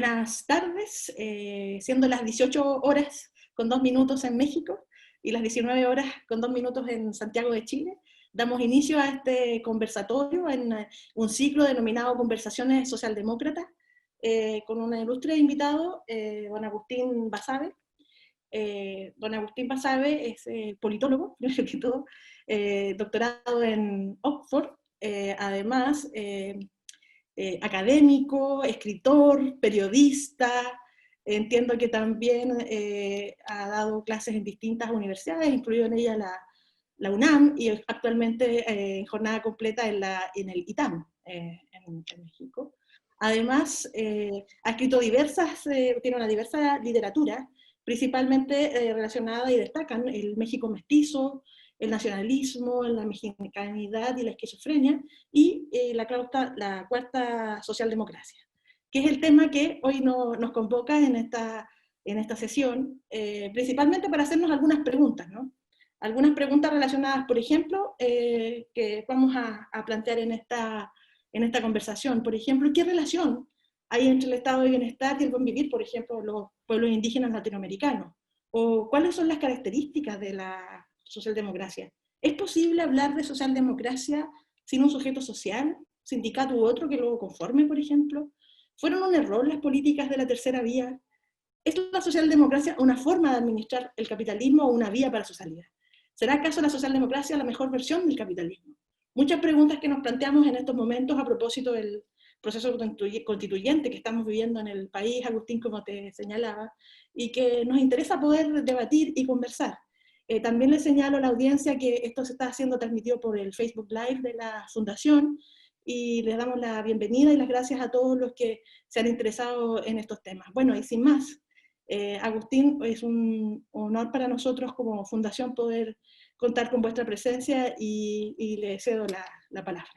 Buenas tardes, siendo las 18 horas con 2 minutos en México y las 19 horas con 2 minutos en Santiago de Chile, damos inicio a este conversatorio en un ciclo denominado Conversaciones Socialdemócratas, con un ilustre invitado, don Agustín Basabe. Don Agustín Basabe es politólogo, primero que todo, doctorado en Oxford, además académico, escritor, periodista. Entiendo que también ha dado clases en distintas universidades, incluido en ella la UNAM, y actualmente en jornada completa en el ITAM, en México. Además, ha escrito tiene una diversa literatura, principalmente relacionada, y destacan el México mestizo, el nacionalismo, la mexicanidad y la esquizofrenia, y la cuarta socialdemocracia, que es el tema que hoy nos convoca en esta sesión, principalmente para hacernos algunas preguntas, ¿no? Algunas preguntas relacionadas, por ejemplo, que vamos a plantear en esta conversación. Por ejemplo, ¿qué relación hay entre el estado de bienestar y el buen vivir, por ejemplo, los pueblos indígenas latinoamericanos? ¿O cuáles son las características de la socialdemocracia? ¿Es posible hablar de socialdemocracia sin un sujeto social, sindicato u otro que lo conforme, por ejemplo? ¿Fueron un error las políticas de la tercera vía? ¿Es la socialdemocracia una forma de administrar el capitalismo o una vía para su salida? ¿Será acaso la socialdemocracia la mejor versión del capitalismo? Muchas preguntas que nos planteamos en estos momentos a propósito del proceso constituyente que estamos viviendo en el país, Agustín, como te señalaba, y que nos interesa poder debatir y conversar. También le señalo a la audiencia que esto se está haciendo transmitido por el Facebook Live de la Fundación, y les damos la bienvenida y las gracias a todos los que se han interesado en estos temas. Bueno, y sin más, Agustín, es un honor para nosotros como Fundación poder contar con vuestra presencia, y le cedo la palabra.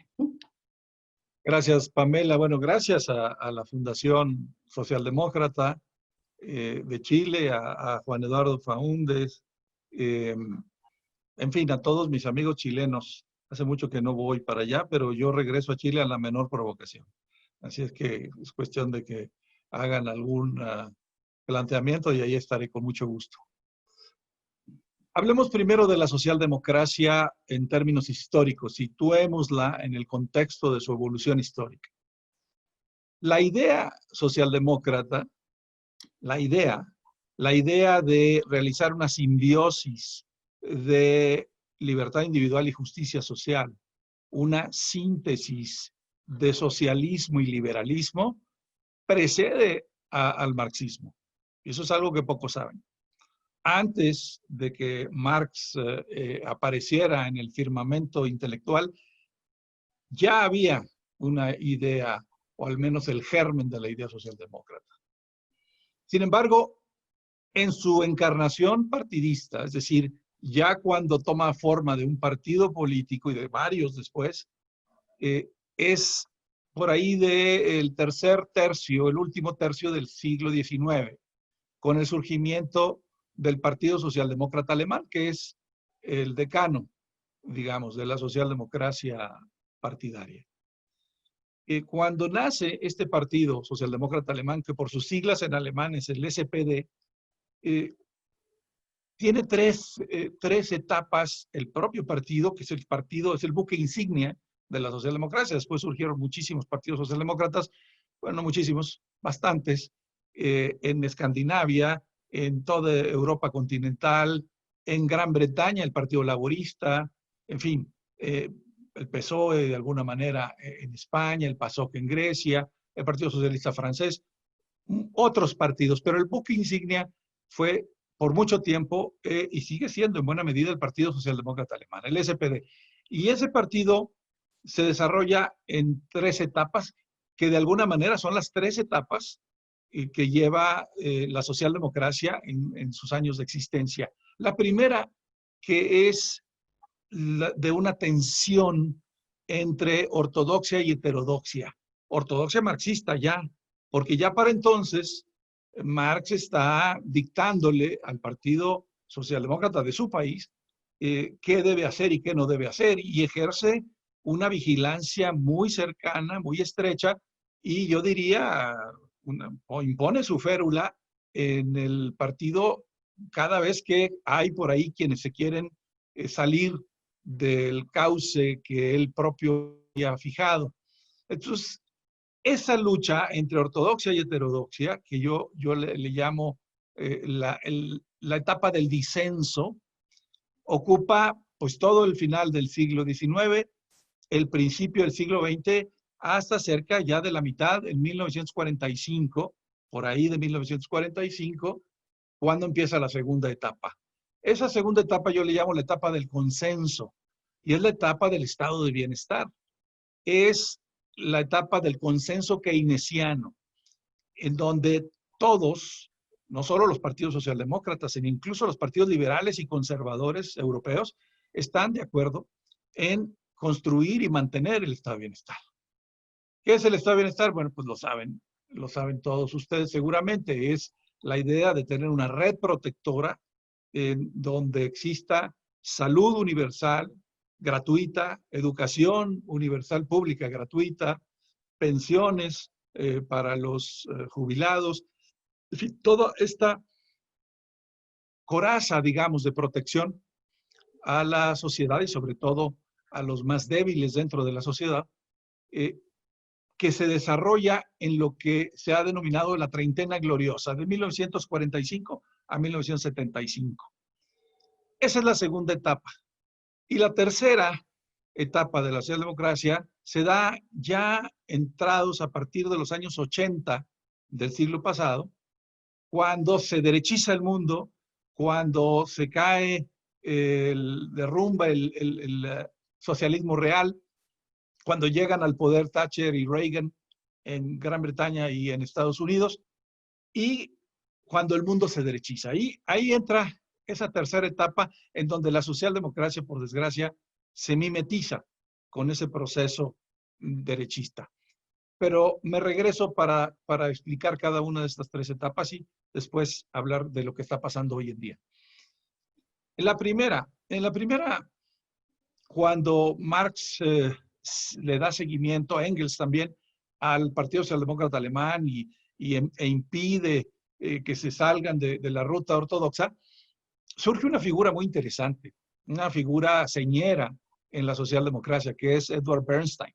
Gracias, Pamela. Bueno, gracias a la Fundación Socialdemócrata de Chile, a Juan Eduardo Faúndez, en fin, a todos mis amigos chilenos. Hace mucho que no voy para allá, pero yo regreso a Chile a la menor provocación. Así es que es cuestión de que hagan algún planteamiento y ahí estaré con mucho gusto. Hablemos primero de la socialdemocracia en términos históricos, situémosla en el contexto de su evolución histórica. La idea socialdemócrata, la idea de realizar una simbiosis de libertad individual y justicia social, una síntesis de socialismo y liberalismo, precede al marxismo. Y eso es algo que pocos saben. Antes de que Marx apareciera en el firmamento intelectual, ya había una idea, o al menos el germen de la idea socialdemócrata. Sin embargo, en su encarnación partidista, es decir, ya cuando toma forma de un partido político y de varios después, es por ahí del tercer tercio, el último tercio del siglo XIX, con el surgimiento del Partido Socialdemócrata Alemán, que es el decano, digamos, de la socialdemocracia partidaria. Cuando nace este Partido Socialdemócrata Alemán, que por sus siglas en alemán es el SPD, tiene tres etapas el propio partido, que es el buque insignia de la socialdemocracia. Después surgieron muchísimos partidos socialdemócratas, bueno, muchísimos, bastantes, en Escandinavia, en toda Europa continental, en Gran Bretaña, el Partido Laborista, en fin, el PSOE de alguna manera en España, el PASOK en Grecia, el Partido Socialista Francés, otros partidos, pero el buque insignia fue por mucho tiempo y sigue siendo en buena medida el Partido Socialdemócrata Alemán, el SPD. Y ese partido se desarrolla en tres etapas que de alguna manera son las tres etapas que lleva la socialdemocracia en sus años de existencia. La primera, que es de una tensión entre ortodoxia y heterodoxia. Ortodoxia marxista ya, porque ya para entonces Marx está dictándole al Partido Socialdemócrata de su país qué debe hacer y qué no debe hacer, y ejerce una vigilancia muy cercana, muy estrecha, y yo diría o impone su férula en el partido cada vez que hay por ahí quienes se quieren salir del cauce que él propio había fijado. Entonces, esa lucha entre ortodoxia y heterodoxia, que yo le llamo la etapa del disenso, ocupa pues todo el final del siglo XIX, el principio del siglo XX, hasta cerca ya de la mitad, en 1945, por ahí de 1945, cuando empieza la segunda etapa. Esa segunda etapa yo le llamo la etapa del consenso, y es la etapa del estado de bienestar. Es la etapa del consenso keynesiano, en donde todos, no solo los partidos socialdemócratas, sino incluso los partidos liberales y conservadores europeos, están de acuerdo en construir y mantener el estado de bienestar. ¿Qué es el estado de bienestar? Bueno, pues lo saben todos ustedes seguramente. Es la idea de tener una red protectora en donde exista salud universal, gratuita, educación universal pública gratuita, pensiones para los jubilados, en fin, toda esta coraza, digamos, de protección a la sociedad y sobre todo a los más débiles dentro de la sociedad, que se desarrolla en lo que se ha denominado la treintena gloriosa, de 1945 a 1975. Esa es la segunda etapa. Y la tercera etapa de la socialdemocracia se da ya entrados a partir de los años 80 del siglo pasado, cuando se derechiza el mundo, cuando se cae, derrumba el socialismo real, cuando llegan al poder Thatcher y Reagan en Gran Bretaña y en Estados Unidos, y cuando el mundo se derechiza. Ahí entra esa tercera etapa en donde la socialdemocracia, por desgracia, se mimetiza con ese proceso derechista. Pero me regreso para explicar cada una de estas tres etapas y después hablar de lo que está pasando hoy en día. En la primera, cuando Marx le da seguimiento a Engels también al Partido Socialdemócrata Alemán e impide que se salgan de la ruta ortodoxa, surge una figura muy interesante, una figura señera en la socialdemocracia, que es Edward Bernstein.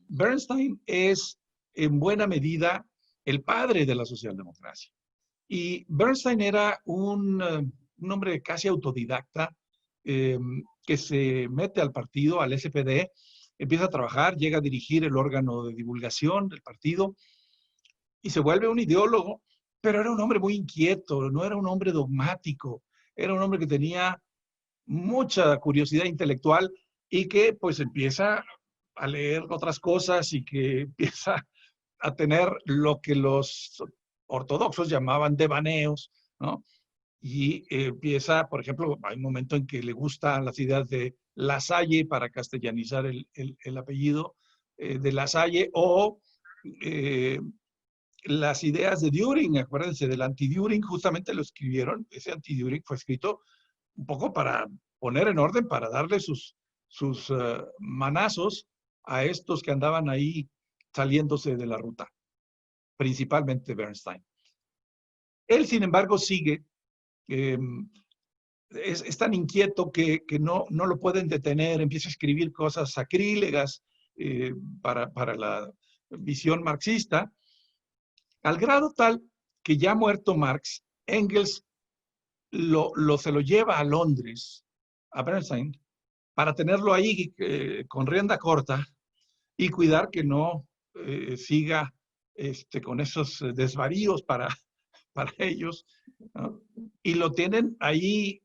Bernstein es en buena medida el padre de la socialdemocracia. Y Bernstein era un hombre casi autodidacta que se mete al partido, al SPD, empieza a trabajar, llega a dirigir el órgano de divulgación del partido y se vuelve un ideólogo, pero era un hombre muy inquieto, no era un hombre dogmático, era un hombre que tenía mucha curiosidad intelectual y que pues empieza a leer otras cosas y que empieza a tener lo que los ortodoxos llamaban devaneos, ¿no? Y empieza, por ejemplo, hay un momento en que le gustan las ideas de Lasalle para castellanizar el apellido de Lasalle, o las ideas de Düring, acuérdense del anti-Düring, justamente lo escribieron, ese anti-Düring fue escrito un poco para poner en orden, para darle sus manazos a estos que andaban ahí saliéndose de la ruta, principalmente Bernstein. Él, sin embargo, sigue, es tan inquieto que no lo pueden detener, empieza a escribir cosas sacrílegas para la visión marxista, al grado tal que ya muerto Marx, Engels se lo lleva a Londres, a Bernstein, para tenerlo ahí con rienda corta y cuidar que no siga con esos desvaríos para ellos, ¿no? Y lo tienen ahí,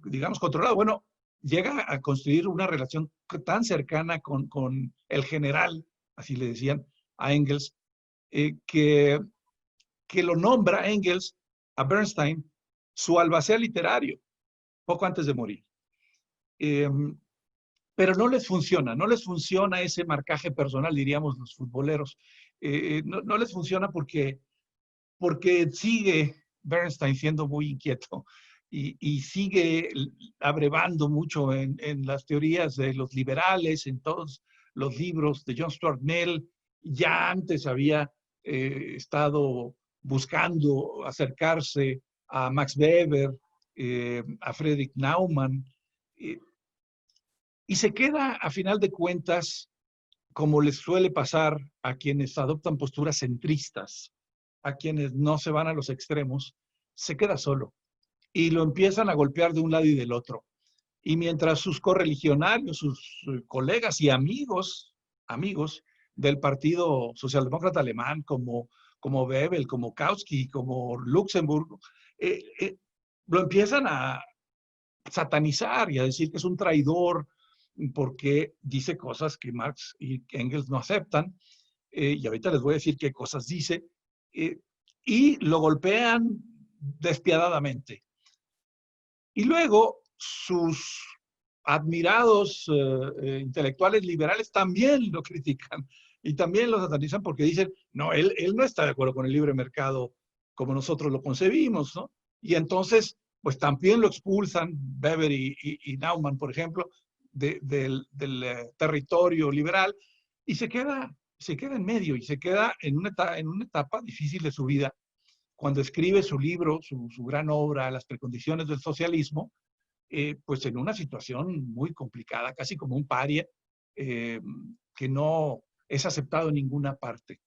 digamos, controlado. Bueno, llega a construir una relación tan cercana con el general, así le decían a Engels, que lo nombra Engels a Bernstein su albacea literario, poco antes de morir. Pero no les funciona ese marcaje personal, diríamos los futboleros. No les funciona porque sigue Bernstein siendo muy inquieto y sigue abrevando mucho en las teorías de los liberales, en todos los libros de John Stuart Mill. Ya antes había estado buscando acercarse a Max Weber, a Friedrich Naumann, y se queda, a final de cuentas, como les suele pasar a quienes adoptan posturas centristas, a quienes no se van a los extremos, se queda solo y lo empiezan a golpear de un lado y del otro. Y mientras sus correligionarios, sus colegas y amigos del Partido Socialdemócrata Alemán, como Bebel, como Kautsky, como Luxemburgo, lo empiezan a satanizar y a decir que es un traidor porque dice cosas que Marx y Engels no aceptan, y ahorita les voy a decir qué cosas dice, y lo golpean despiadadamente. Y luego sus admirados intelectuales liberales también lo critican y también lo satanizan porque dicen, no, él no está de acuerdo con el libre mercado como nosotros lo concebimos, ¿no? Y entonces, pues también lo expulsan, Weber y Naumann, por ejemplo, del territorio liberal, y se queda en medio y se queda en una etapa difícil de su vida, cuando escribe su libro, su gran obra, Las precondiciones del socialismo, pues en una situación muy complicada, casi como un paria, que no es aceptado en ninguna parte.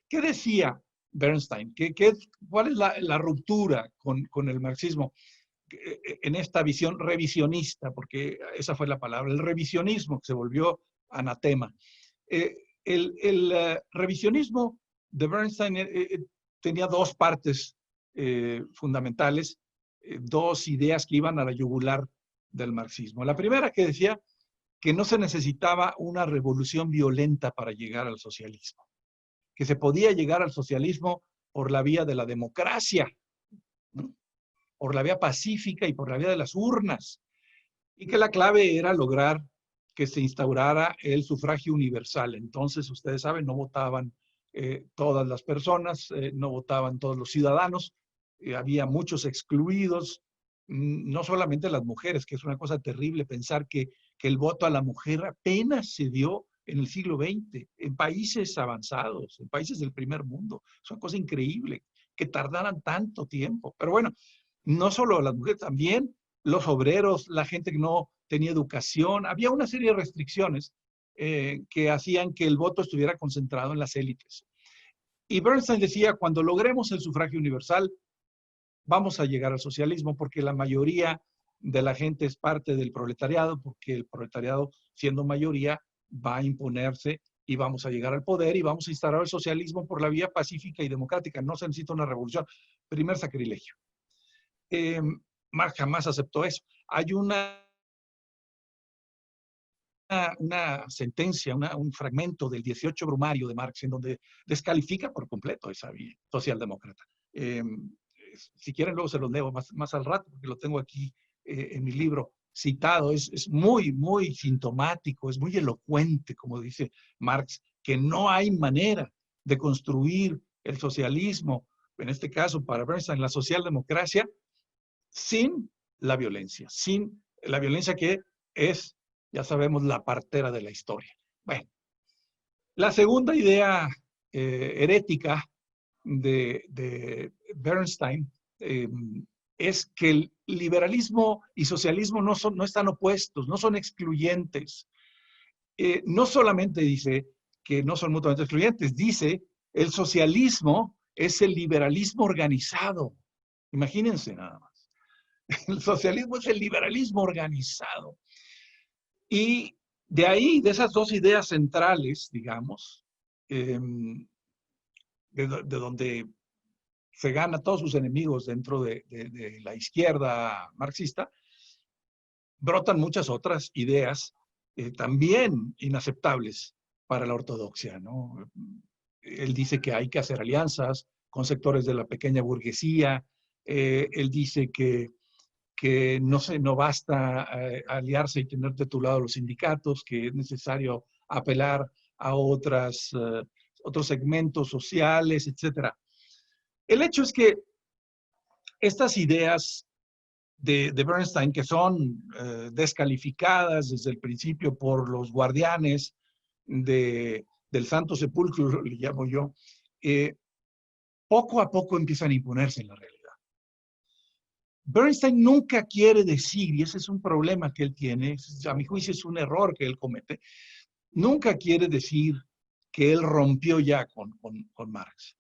¿Qué decía Bernstein? ¿Cuál es la ruptura con el marxismo en esta visión revisionista? Porque esa fue la palabra, el revisionismo, que se volvió anatema. El revisionismo de Bernstein tenía dos partes fundamentales, dos ideas que iban a la yugular del marxismo. La primera, que decía que no se necesitaba una revolución violenta para llegar al socialismo, que se podía llegar al socialismo por la vía de la democracia, ¿no? Por la vía pacífica y por la vía de las urnas, y que la clave era lograr que se instaurara el sufragio universal. Entonces, ustedes saben, no votaban todas las personas, no votaban todos los ciudadanos, había muchos excluidos, no solamente las mujeres, que es una cosa terrible pensar que el voto a la mujer apenas se dio en el siglo XX, en países avanzados, en países del primer mundo. Es una cosa increíble que tardaran tanto tiempo. Pero bueno, no solo las mujeres, también los obreros, la gente que no tenía educación, había una serie de restricciones que hacían que el voto estuviera concentrado en las élites. Y Bernstein decía, cuando logremos el sufragio universal, vamos a llegar al socialismo, porque la mayoría de la gente es parte del proletariado, porque el proletariado, siendo mayoría, va a imponerse y vamos a llegar al poder y vamos a instaurar el socialismo por la vía pacífica y democrática. No se necesita una revolución. Primer sacrilegio. Marx jamás aceptó eso. Hay una sentencia, un fragmento del 18 Brumario de Marx en donde descalifica por completo esa vía socialdemócrata. Si quieren luego se los leo más al rato, porque lo tengo aquí en mi libro citado. Es muy, muy sintomático, es muy elocuente, como dice Marx, que no hay manera de construir el socialismo, en este caso para Bernstein, la socialdemocracia, sin la violencia que es, ya sabemos, la partera de la historia. Bueno, la segunda idea herética de Bernstein es que el liberalismo y socialismo no están opuestos, no son excluyentes. No solamente dice que no son mutuamente excluyentes, dice el socialismo es el liberalismo organizado. Imagínense nada más. El socialismo es el liberalismo organizado. Y de ahí, de esas dos ideas centrales, digamos, de donde se gana a todos sus enemigos dentro de la izquierda marxista, brotan muchas otras ideas también inaceptables para la ortodoxia, ¿no? Él dice que hay que hacer alianzas con sectores de la pequeña burguesía, él dice que no basta aliarse y tener de tu lado los sindicatos, que es necesario apelar a otros segmentos sociales, etc. El hecho es que estas ideas de Bernstein, que son descalificadas desde el principio por los guardianes del Santo Sepulcro, le llamo yo, poco a poco empiezan a imponerse en la realidad. Bernstein nunca quiere decir, y ese es un problema que él tiene, a mi juicio es un error que él comete, nunca quiere decir que él rompió ya con Marx,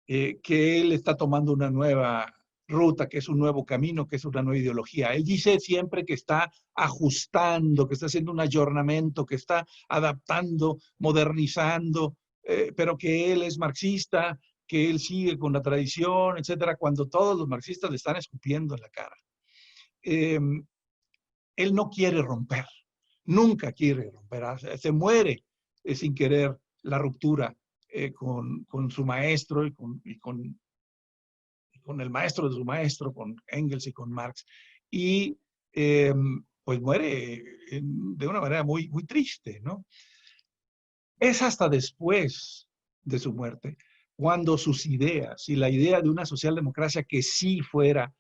que él está tomando una nueva ruta, que es un nuevo camino, que es una nueva ideología. Él dice siempre que está ajustando, que está haciendo un ayornamiento, que está adaptando, modernizando, pero que él es marxista, que él sigue con la tradición, etcétera, cuando todos los marxistas le están escupiendo en la cara. Él no quiere romper, nunca quiere romper, se muere sin querer la ruptura con su maestro y con el maestro de su maestro, con Engels y con Marx. Y pues muere de una manera muy, muy triste, ¿no? Es hasta después de su muerte cuando sus ideas y la idea de una socialdemocracia que sí fuera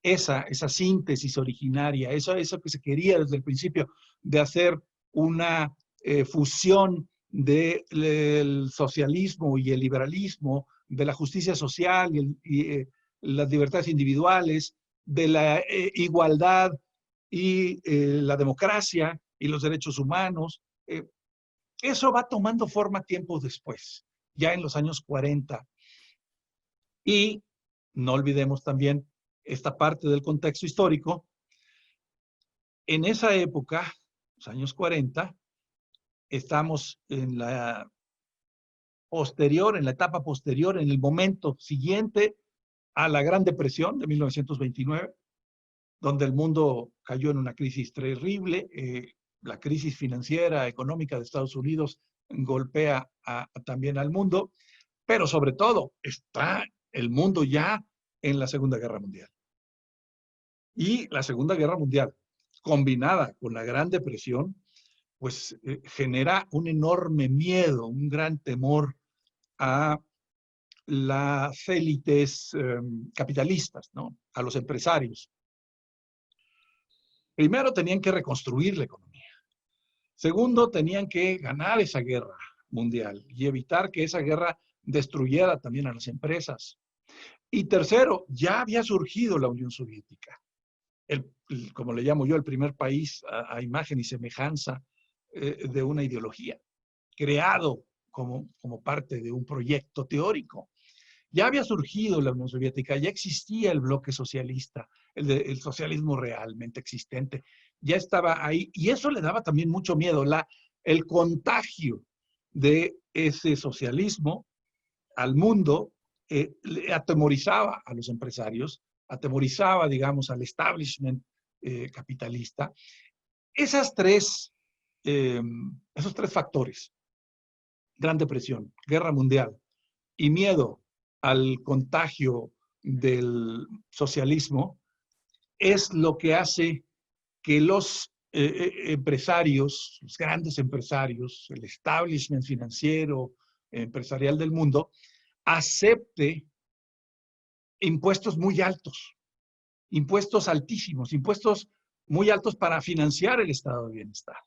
esa síntesis originaria, eso que se quería desde el principio de hacer una fusión del socialismo y el liberalismo, de la justicia social y las libertades individuales, de la igualdad y la democracia y los derechos humanos. Eso va tomando forma tiempo después, ya en los años 40. Y no olvidemos también esta parte del contexto histórico. En esa época, los años 40, estamos en la etapa posterior, en el momento siguiente a la Gran Depresión de 1929, donde el mundo cayó en una crisis terrible. La crisis financiera, económica de Estados Unidos golpea también al mundo, pero sobre todo está el mundo ya en la Segunda Guerra Mundial. Y la Segunda Guerra Mundial, combinada con la Gran Depresión, pues genera un enorme miedo, un gran temor a las élites capitalistas, ¿no? A los empresarios. Primero, tenían que reconstruir la economía. Segundo, tenían que ganar esa guerra mundial y evitar que esa guerra destruyera también a las empresas. Y tercero, ya había surgido la Unión Soviética, como le llamo yo, el primer país a imagen y semejanza de una ideología, creado como parte de un proyecto teórico. Ya había surgido la Unión Soviética, ya existía el bloque socialista, el socialismo realmente existente, ya estaba ahí, y eso le daba también mucho miedo, el contagio de ese socialismo al mundo atemorizaba a los empresarios, atemorizaba, digamos, al establishment capitalista. Esos tres factores, Gran Depresión, Guerra Mundial y miedo al contagio del socialismo, es lo que hace que los empresarios, los grandes empresarios, el establishment financiero, empresarial del mundo, acepte impuestos muy altos, impuestos altísimos, impuestos muy altos para financiar el estado de bienestar.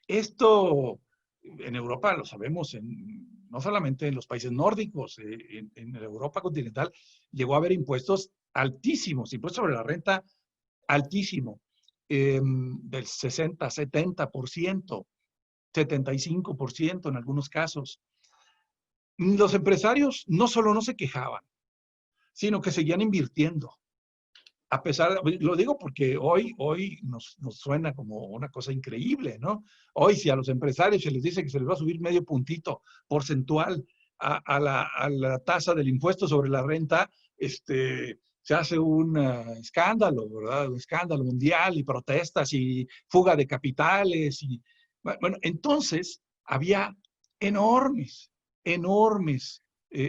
Esto en Europa lo sabemos, no solamente en los países nórdicos, en la Europa continental llegó a haber impuestos altísimos, impuestos sobre la renta altísimo, del 60, 70%, 75% en algunos casos. Los empresarios no solo no se quejaban, sino que seguían invirtiendo. A pesar, lo digo porque hoy nos suena como una cosa increíble, ¿no? Hoy si a los empresarios se les dice que se les va a subir medio puntito porcentual a la tasa del impuesto sobre la renta, se hace un escándalo, ¿verdad? Un escándalo mundial y protestas y fuga de capitales. Bueno, entonces había enormes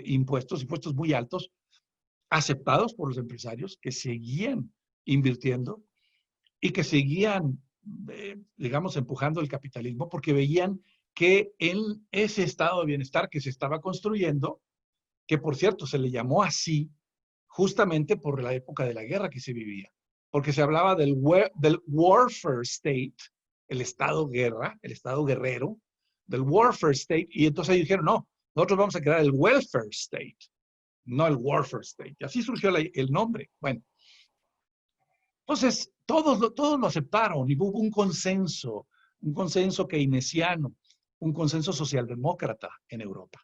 impuestos muy altos, aceptados por los empresarios que seguían invirtiendo y que seguían, digamos, empujando el capitalismo porque veían que en ese estado de bienestar que se estaba construyendo, que por cierto se le llamó así justamente por la época de la guerra que se vivía, porque se hablaba del warfare state, el estado guerra, el estado guerrero, del warfare state, y entonces ellos dijeron, no, Nosotros vamos a crear el welfare state, no el warfare state. Y así surgió el nombre. Bueno, entonces todos lo aceptaron y hubo un consenso keynesiano, un consenso socialdemócrata en Europa.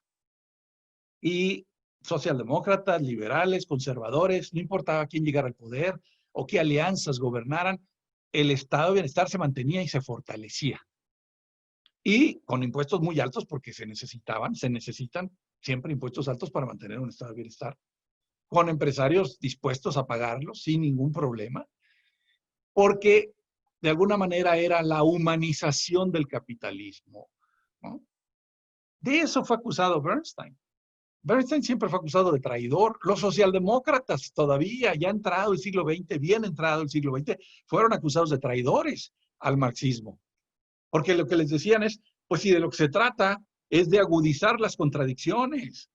Y socialdemócratas, liberales, conservadores, no importaba quién llegara al poder o qué alianzas gobernaran, el estado de bienestar se mantenía y se fortalecía. Y con impuestos muy altos porque se necesitan siempre impuestos altos para mantener un estado de bienestar, con empresarios dispuestos a pagarlos sin ningún problema, porque de alguna manera era la humanización del capitalismo, ¿no? De eso fue acusado Bernstein. Bernstein siempre fue acusado de traidor. Los socialdemócratas todavía, ya entrado el siglo XX, bien entrado el siglo XX, fueron acusados de traidores al marxismo. Porque lo que les decían es, pues si de lo que se trata es de agudizar las contradicciones,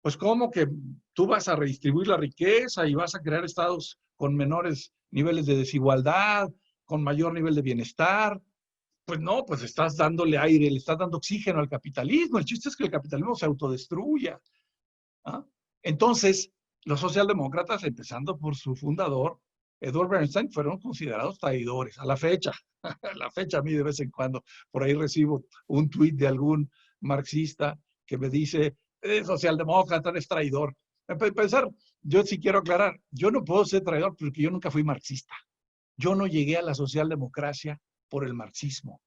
pues cómo que tú vas a redistribuir la riqueza y vas a crear estados con menores niveles de desigualdad, con mayor nivel de bienestar. Pues no, pues estás dándole aire, le estás dando oxígeno al capitalismo. El chiste es que el capitalismo se autodestruya. ¿Ah? Entonces, los socialdemócratas, empezando por su fundador, Edward Bernstein, fueron considerados traidores a la fecha. A la fecha, a mí de vez en cuando, por ahí recibo un tuit de algún marxista que me dice, socialdemócrata, eres traidor. Pensar, yo sí quiero aclarar, yo no puedo ser traidor porque yo nunca fui marxista. Yo no llegué a la socialdemocracia por el marxismo.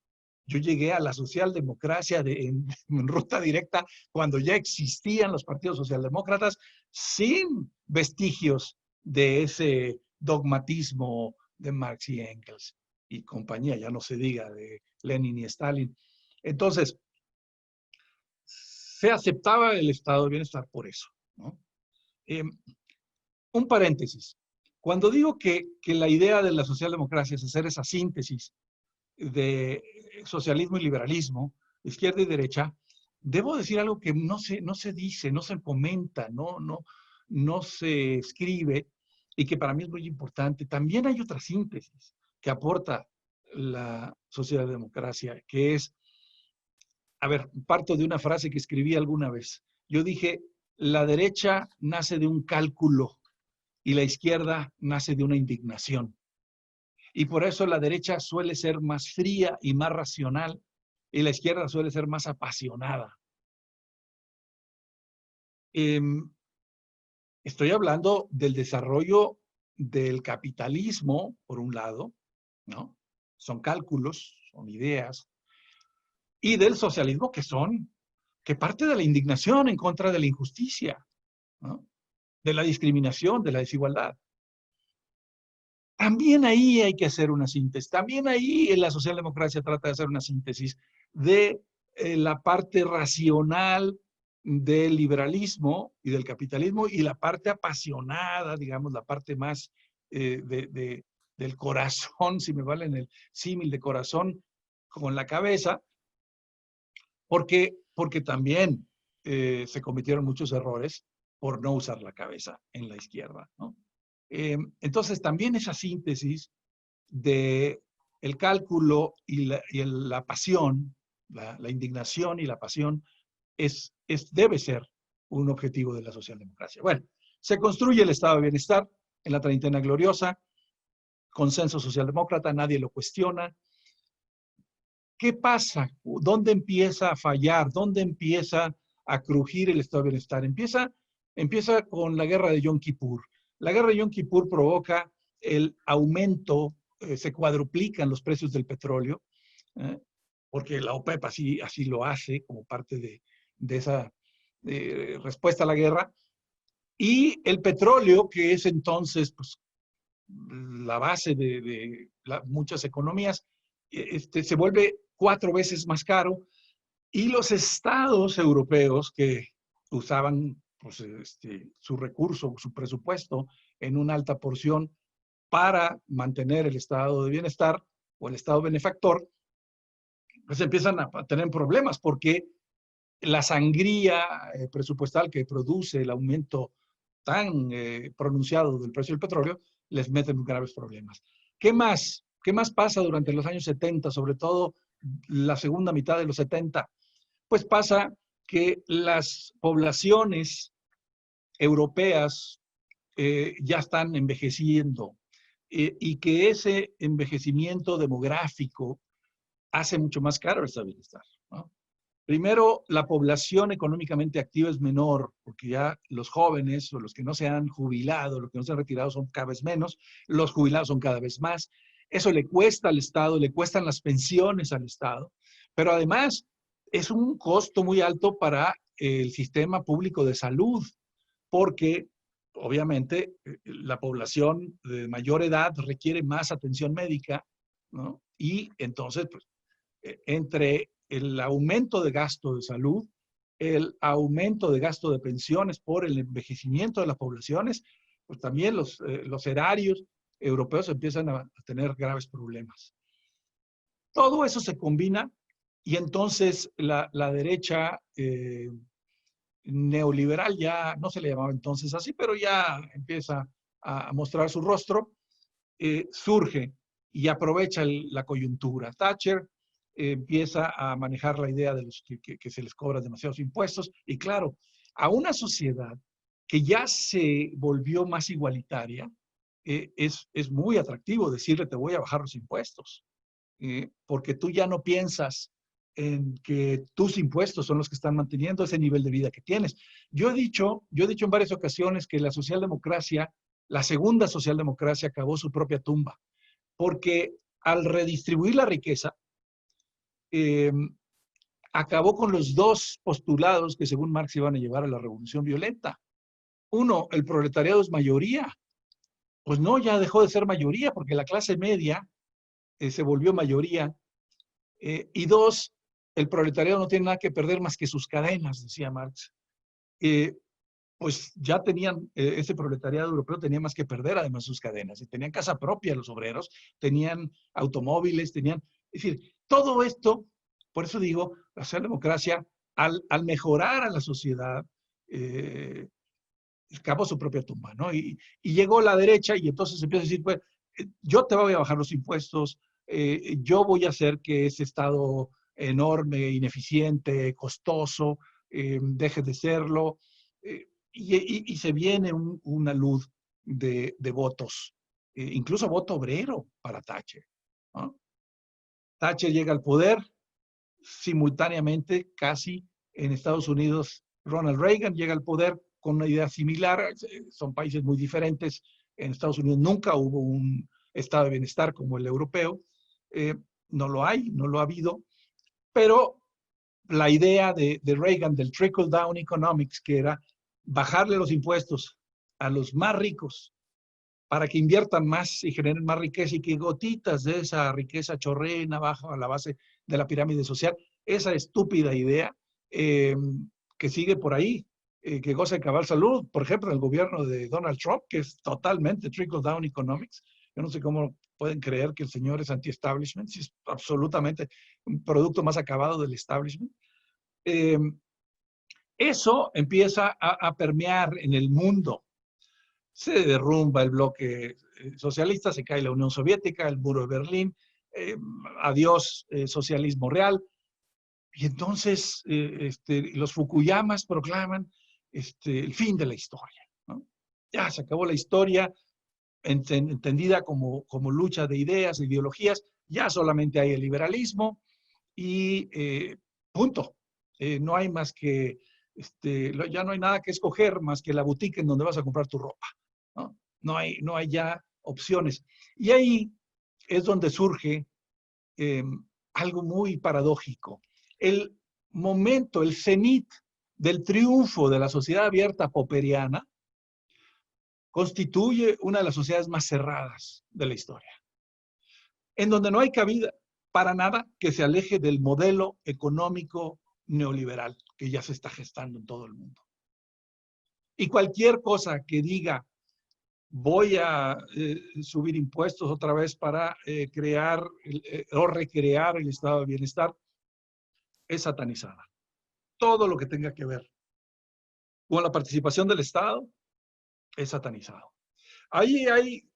Yo llegué a la socialdemocracia en ruta directa cuando ya existían los partidos socialdemócratas sin vestigios de ese dogmatismo de Marx y Engels y compañía, ya no se diga de Lenin y Stalin. Entonces, se aceptaba el estado de bienestar por eso, ¿no? Un paréntesis. Cuando digo que la idea de la socialdemocracia es hacer esa síntesis de socialismo y liberalismo, izquierda y derecha, debo decir algo que no se dice, no se comenta, no se escribe y que para mí es muy importante. También hay otra síntesis que aporta la socialdemocracia, que es, a ver, parto de una frase que escribí alguna vez. Yo dije, la derecha nace de un cálculo y la izquierda nace de una indignación. Y por eso la derecha suele ser más fría y más racional y la izquierda suele ser más apasionada. Estoy hablando del desarrollo del capitalismo, por un lado, ¿no? Son cálculos, son ideas, y del socialismo que parte de la indignación en contra de la injusticia, ¿no? De la discriminación, de la desigualdad. También ahí hay que hacer una síntesis. También ahí en la socialdemocracia trata de hacer una síntesis de la parte racional del liberalismo y del capitalismo y la parte apasionada, digamos, la parte más del corazón, si me valen el símil de corazón con la cabeza, porque también se cometieron muchos errores por no usar la cabeza en la izquierda, ¿no? Entonces, también esa síntesis de el cálculo y la pasión, la indignación y la pasión, debe ser un objetivo de la socialdemocracia. Bueno, se construye el estado de bienestar en la treintena gloriosa, consenso socialdemócrata, nadie lo cuestiona. ¿Qué pasa? ¿Dónde empieza a fallar? ¿Dónde empieza a crujir el estado de bienestar? Empieza con la guerra de Yom Kippur. La guerra de Yom Kippur provoca el aumento, se cuadruplican los precios del petróleo, porque la OPEP así lo hace como parte de esa respuesta a la guerra. Y el petróleo, que es entonces pues, la base de muchas economías, se vuelve 4 veces más caro y los estados europeos que usaban pues, su recurso, su presupuesto en una alta porción para mantener el estado de bienestar o el estado benefactor, pues empiezan a tener problemas porque la sangría presupuestal que produce el aumento tan pronunciado del precio del petróleo les mete en graves problemas. ¿Qué más? ¿Qué más pasa durante los años 70, sobre todo la segunda mitad de los 70? Pues pasa que las poblaciones europeas ya están envejeciendo y que ese envejecimiento demográfico hace mucho más caro el estado de bienestar, ¿no? Primero, la población económicamente activa es menor, porque ya los jóvenes o los que no se han jubilado, los que no se han retirado son cada vez menos, los jubilados son cada vez más. Eso le cuesta al Estado, le cuestan las pensiones al Estado, pero además es un costo muy alto para el sistema público de salud, porque obviamente la población de mayor edad requiere más atención médica, ¿no? Y entonces, pues, entre el aumento de gasto de salud, el aumento de gasto de pensiones por el envejecimiento de las poblaciones, pues también los erarios europeos empiezan a tener graves problemas. Todo eso se combina y entonces la derecha neoliberal, ya no se le llamaba entonces así, pero ya empieza a mostrar su rostro, surge y aprovecha la coyuntura. Thatcher empieza a manejar la idea de los que se les cobra demasiados impuestos y claro, a una sociedad que ya se volvió más igualitaria, es muy atractivo decirle te voy a bajar los impuestos, porque tú ya no piensas en que tus impuestos son los que están manteniendo ese nivel de vida que tienes. Yo he dicho en varias ocasiones que la socialdemocracia, la segunda socialdemocracia, acabó su propia tumba, porque al redistribuir la riqueza, acabó con los dos postulados que según Marx iban a llevar a la revolución violenta. Uno, el proletariado es mayoría. Pues no, ya dejó de ser mayoría porque la clase media se volvió mayoría. Y dos, el proletariado no tiene nada que perder más que sus cadenas, decía Marx. Pues ya tenían, ese proletariado europeo tenía más que perder además sus cadenas. Y tenían casa propia los obreros, tenían automóviles, tenían... Es decir, todo esto, por eso digo, la socialdemocracia, al mejorar a la sociedad, escapó su propia tumba, ¿no? Y llegó la derecha y entonces empieza a decir, pues, yo te voy a bajar los impuestos, yo voy a hacer que ese Estado enorme, ineficiente, costoso, deje de serlo, y se viene una luz de votos, incluso voto obrero para Thatcher, ¿no? Thatcher llega al poder, simultáneamente, casi en Estados Unidos, Ronald Reagan llega al poder con una idea similar, son países muy diferentes, en Estados Unidos nunca hubo un estado de bienestar como el europeo, no lo hay, no lo ha habido, pero la idea de Reagan del trickle down economics, que era bajarle los impuestos a los más ricos para que inviertan más y generen más riqueza y que gotitas de esa riqueza chorreen abajo a la base de la pirámide social, esa estúpida idea que sigue por ahí, que goza de cabal salud, por ejemplo, en el gobierno de Donald Trump, que es totalmente trickle down economics. Yo no sé cómo pueden creer que el señor es anti-establishment, si es absolutamente un producto más acabado del establishment. Eso empieza a permear en el mundo. Se derrumba el bloque socialista, se cae la Unión Soviética, el muro de Berlín, adiós socialismo real. Y entonces los Fukuyamas proclaman el fin de la historia, ¿no? Ya se acabó la historia, entendida como lucha de ideas, de ideologías, ya solamente hay el liberalismo y punto. No hay más que, ya no hay nada que escoger más que la boutique en donde vas a comprar tu ropa, ¿no? No hay ya opciones. Y ahí es donde surge algo muy paradójico. El momento, el cenit del triunfo de la sociedad abierta popperiana constituye una de las sociedades más cerradas de la historia, en donde no hay cabida para nada que se aleje del modelo económico neoliberal que ya se está gestando en todo el mundo. Y cualquier cosa que diga voy a subir impuestos otra vez para crear o recrear el estado de bienestar, es satanizada. Todo lo que tenga que ver con la participación del Estado es satanizado. Ahí hay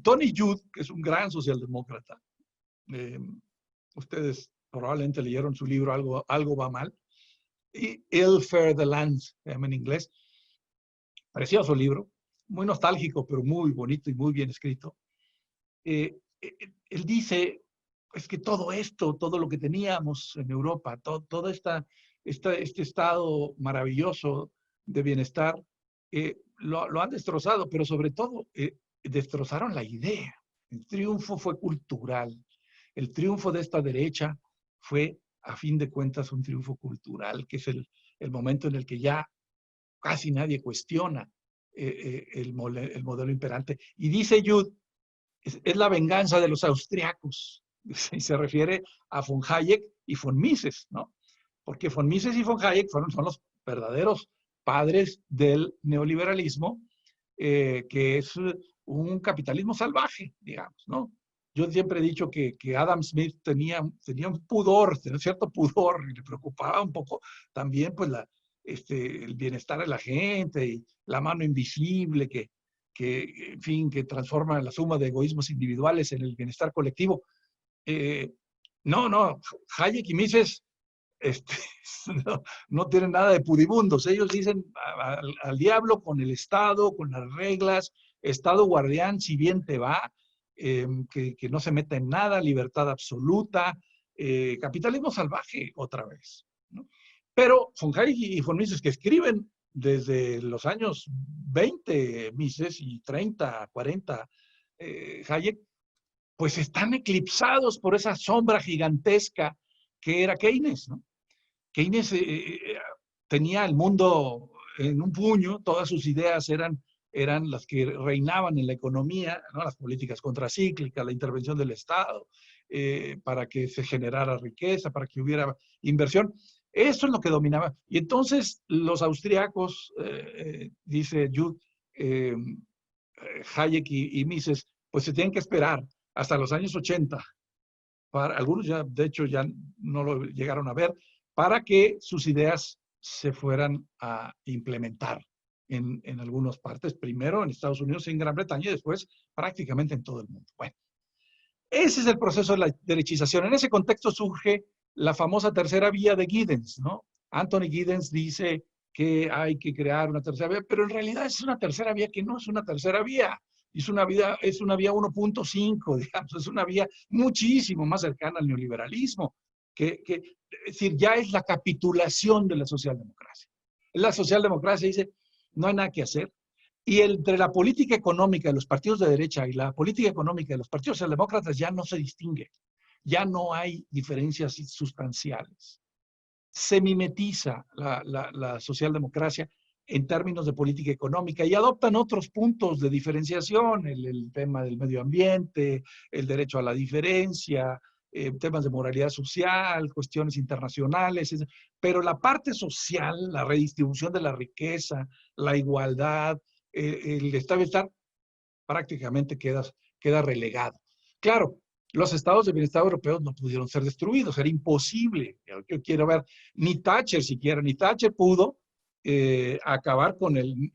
Tony Judt, que es un gran socialdemócrata. Ustedes probablemente leyeron su libro Algo va mal. Ill Fare the Land, se llama en inglés. Precioso libro, muy nostálgico, pero muy bonito y muy bien escrito. Él dice, es que todo esto, todo lo que teníamos en Europa, todo este estado maravilloso de bienestar, lo han destrozado, pero sobre todo destrozaron la idea. El triunfo fue cultural. El triunfo de esta derecha fue, a fin de cuentas, un triunfo cultural, que es el momento en el que ya casi nadie cuestiona el modelo imperante. Y dice Jude, es la venganza de los austriacos. Y se refiere a von Hayek y von Mises, ¿no? Porque von Mises y von Hayek son los verdaderos padres del neoliberalismo, que es un capitalismo salvaje, digamos, ¿no? Yo siempre he dicho que Adam Smith tenía un pudor, tenía un cierto pudor, y le preocupaba un poco también pues el bienestar de la gente y la mano invisible que, en fin, que transforma la suma de egoísmos individuales en el bienestar colectivo. No, Hayek y Mises no tienen nada de pudibundos. Ellos dicen al diablo con el Estado, con las reglas, Estado guardián, si bien te va, que no se meta en nada, libertad absoluta, capitalismo salvaje otra vez, ¿no? Pero von Hayek y von Mises, que escriben desde los años 20 Mises y 30, 40 Hayek, pues están eclipsados por esa sombra gigantesca que era Keynes, ¿no? Keynes tenía el mundo en un puño, todas sus ideas eran las que reinaban en la economía, ¿no? Las políticas contracíclicas, la intervención del Estado, para que se generara riqueza, para que hubiera inversión. Eso es lo que dominaba. Y entonces los austriacos, dice Jude, Hayek y Mises, pues se tienen que esperar hasta los años 80. Algunos ya, de hecho, ya no lo llegaron a ver, para que sus ideas se fueran a implementar en algunas partes, primero en Estados Unidos y en Gran Bretaña y después prácticamente en todo el mundo. Bueno, ese es el proceso de la derechización. En ese contexto surge la famosa tercera vía de Giddens, ¿no? Anthony Giddens dice que hay que crear una tercera vía, pero en realidad es una tercera vía que no es una tercera vía. Es una vía 1.5, digamos, es una vía muchísimo más cercana al neoliberalismo, es decir, ya es la capitulación de la socialdemocracia. La socialdemocracia dice, no hay nada que hacer, y entre la política económica de los partidos de derecha y la política económica de los partidos socialdemócratas ya no se distingue, ya no hay diferencias sustanciales. Se mimetiza la socialdemocracia en términos de política económica y adoptan otros puntos de diferenciación, el tema del medio ambiente, el derecho a la diferencia, temas de moralidad social, cuestiones internacionales, pero la parte social, la redistribución de la riqueza, la igualdad, el estado de bienestar, prácticamente queda relegado. Claro, los estados de bienestar europeos no pudieron ser destruidos, era imposible. Yo quiero ver, ni Thatcher siquiera, ni Thatcher pudo acabar con el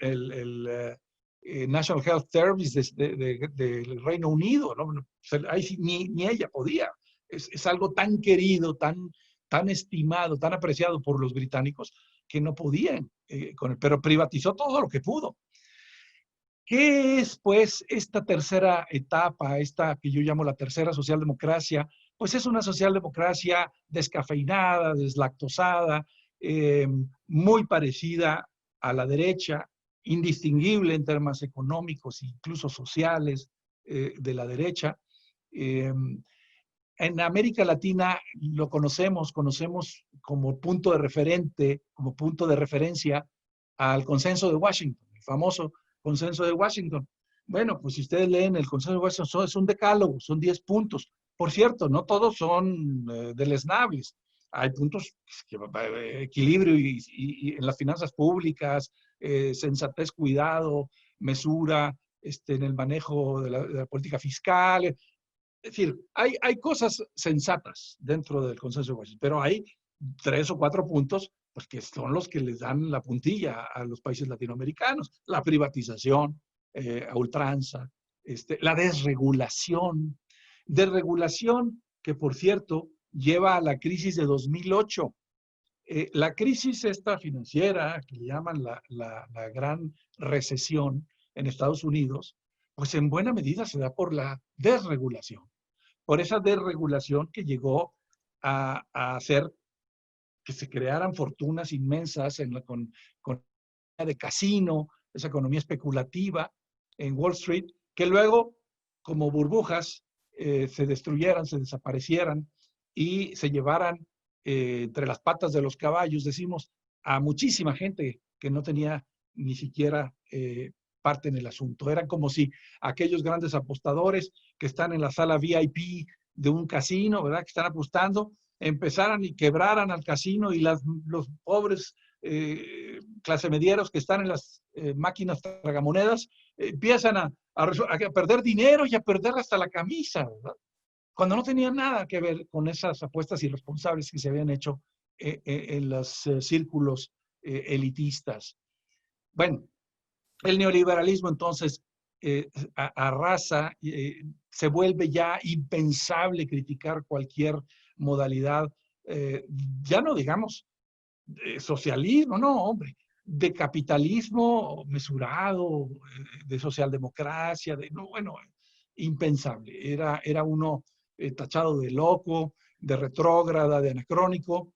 National Health Service del Reino Unido, ¿no? Ahí sí, ni ella podía. Es algo tan querido, tan estimado, tan apreciado por los británicos que no podían, pero privatizó todo lo que pudo. ¿Qué es, pues, esta tercera etapa, esta que yo llamo la tercera socialdemocracia? Pues es una socialdemocracia descafeinada, deslactosada, muy parecida a la derecha, indistinguible en temas económicos, incluso sociales, de la derecha. En América Latina lo conocemos como punto de referente, como punto de referencia al Consenso de Washington, el famoso Consenso de Washington. Bueno, pues si ustedes leen el Consenso de Washington, es un decálogo, son 10 puntos. Por cierto, no todos son deleznables. Hay puntos, equilibrio y en las finanzas públicas, sensatez, cuidado, mesura, en el manejo de la política fiscal. Es decir, hay cosas sensatas dentro del Consenso de Washington, pero hay 3 o 4 puntos pues que son los que les dan la puntilla a los países latinoamericanos. La privatización a ultranza, la desregulación que por cierto lleva a la crisis de 2008. La crisis esta financiera, que le llaman la gran recesión en Estados Unidos, pues en buena medida se da por la desregulación. Por esa desregulación que llegó a hacer que se crearan fortunas inmensas con de casino, esa economía especulativa en Wall Street, que luego, como burbujas, se destruyeran, se desaparecieran y se llevaran entre las patas de los caballos, decimos, a muchísima gente que no tenía ni siquiera parte en el asunto. Eran como si aquellos grandes apostadores que están en la sala VIP de un casino, ¿verdad?, que están apostando, empezaran y quebraran al casino y los pobres clase medieros que están en las máquinas tragamonedas empiezan a perder dinero y a perder hasta la camisa, ¿verdad?, cuando no tenía nada que ver con esas apuestas irresponsables que se habían hecho en los círculos elitistas. Bueno, el neoliberalismo entonces arrasa, se vuelve ya impensable criticar cualquier modalidad, ya no digamos socialismo, no, hombre, de capitalismo mesurado, de socialdemocracia, no, bueno, impensable. Era uno tachado de loco, de retrógrada, de anacrónico,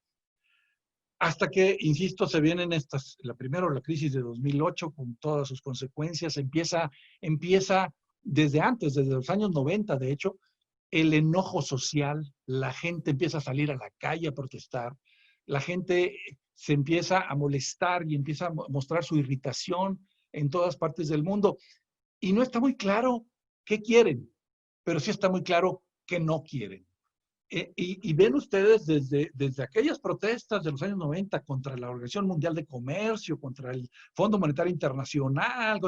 hasta que, insisto, se vienen estas, primero la crisis de 2008 con todas sus consecuencias, empieza desde antes, desde los años 90, de hecho, el enojo social, la gente empieza a salir a la calle a protestar, la gente se empieza a molestar y empieza a mostrar su irritación en todas partes del mundo. Y no está muy claro qué quieren, pero sí está muy claro qué no quieren. Y ven ustedes desde aquellas protestas de los años 90 contra la Organización Mundial de Comercio, contra el Fondo Monetario Internacional,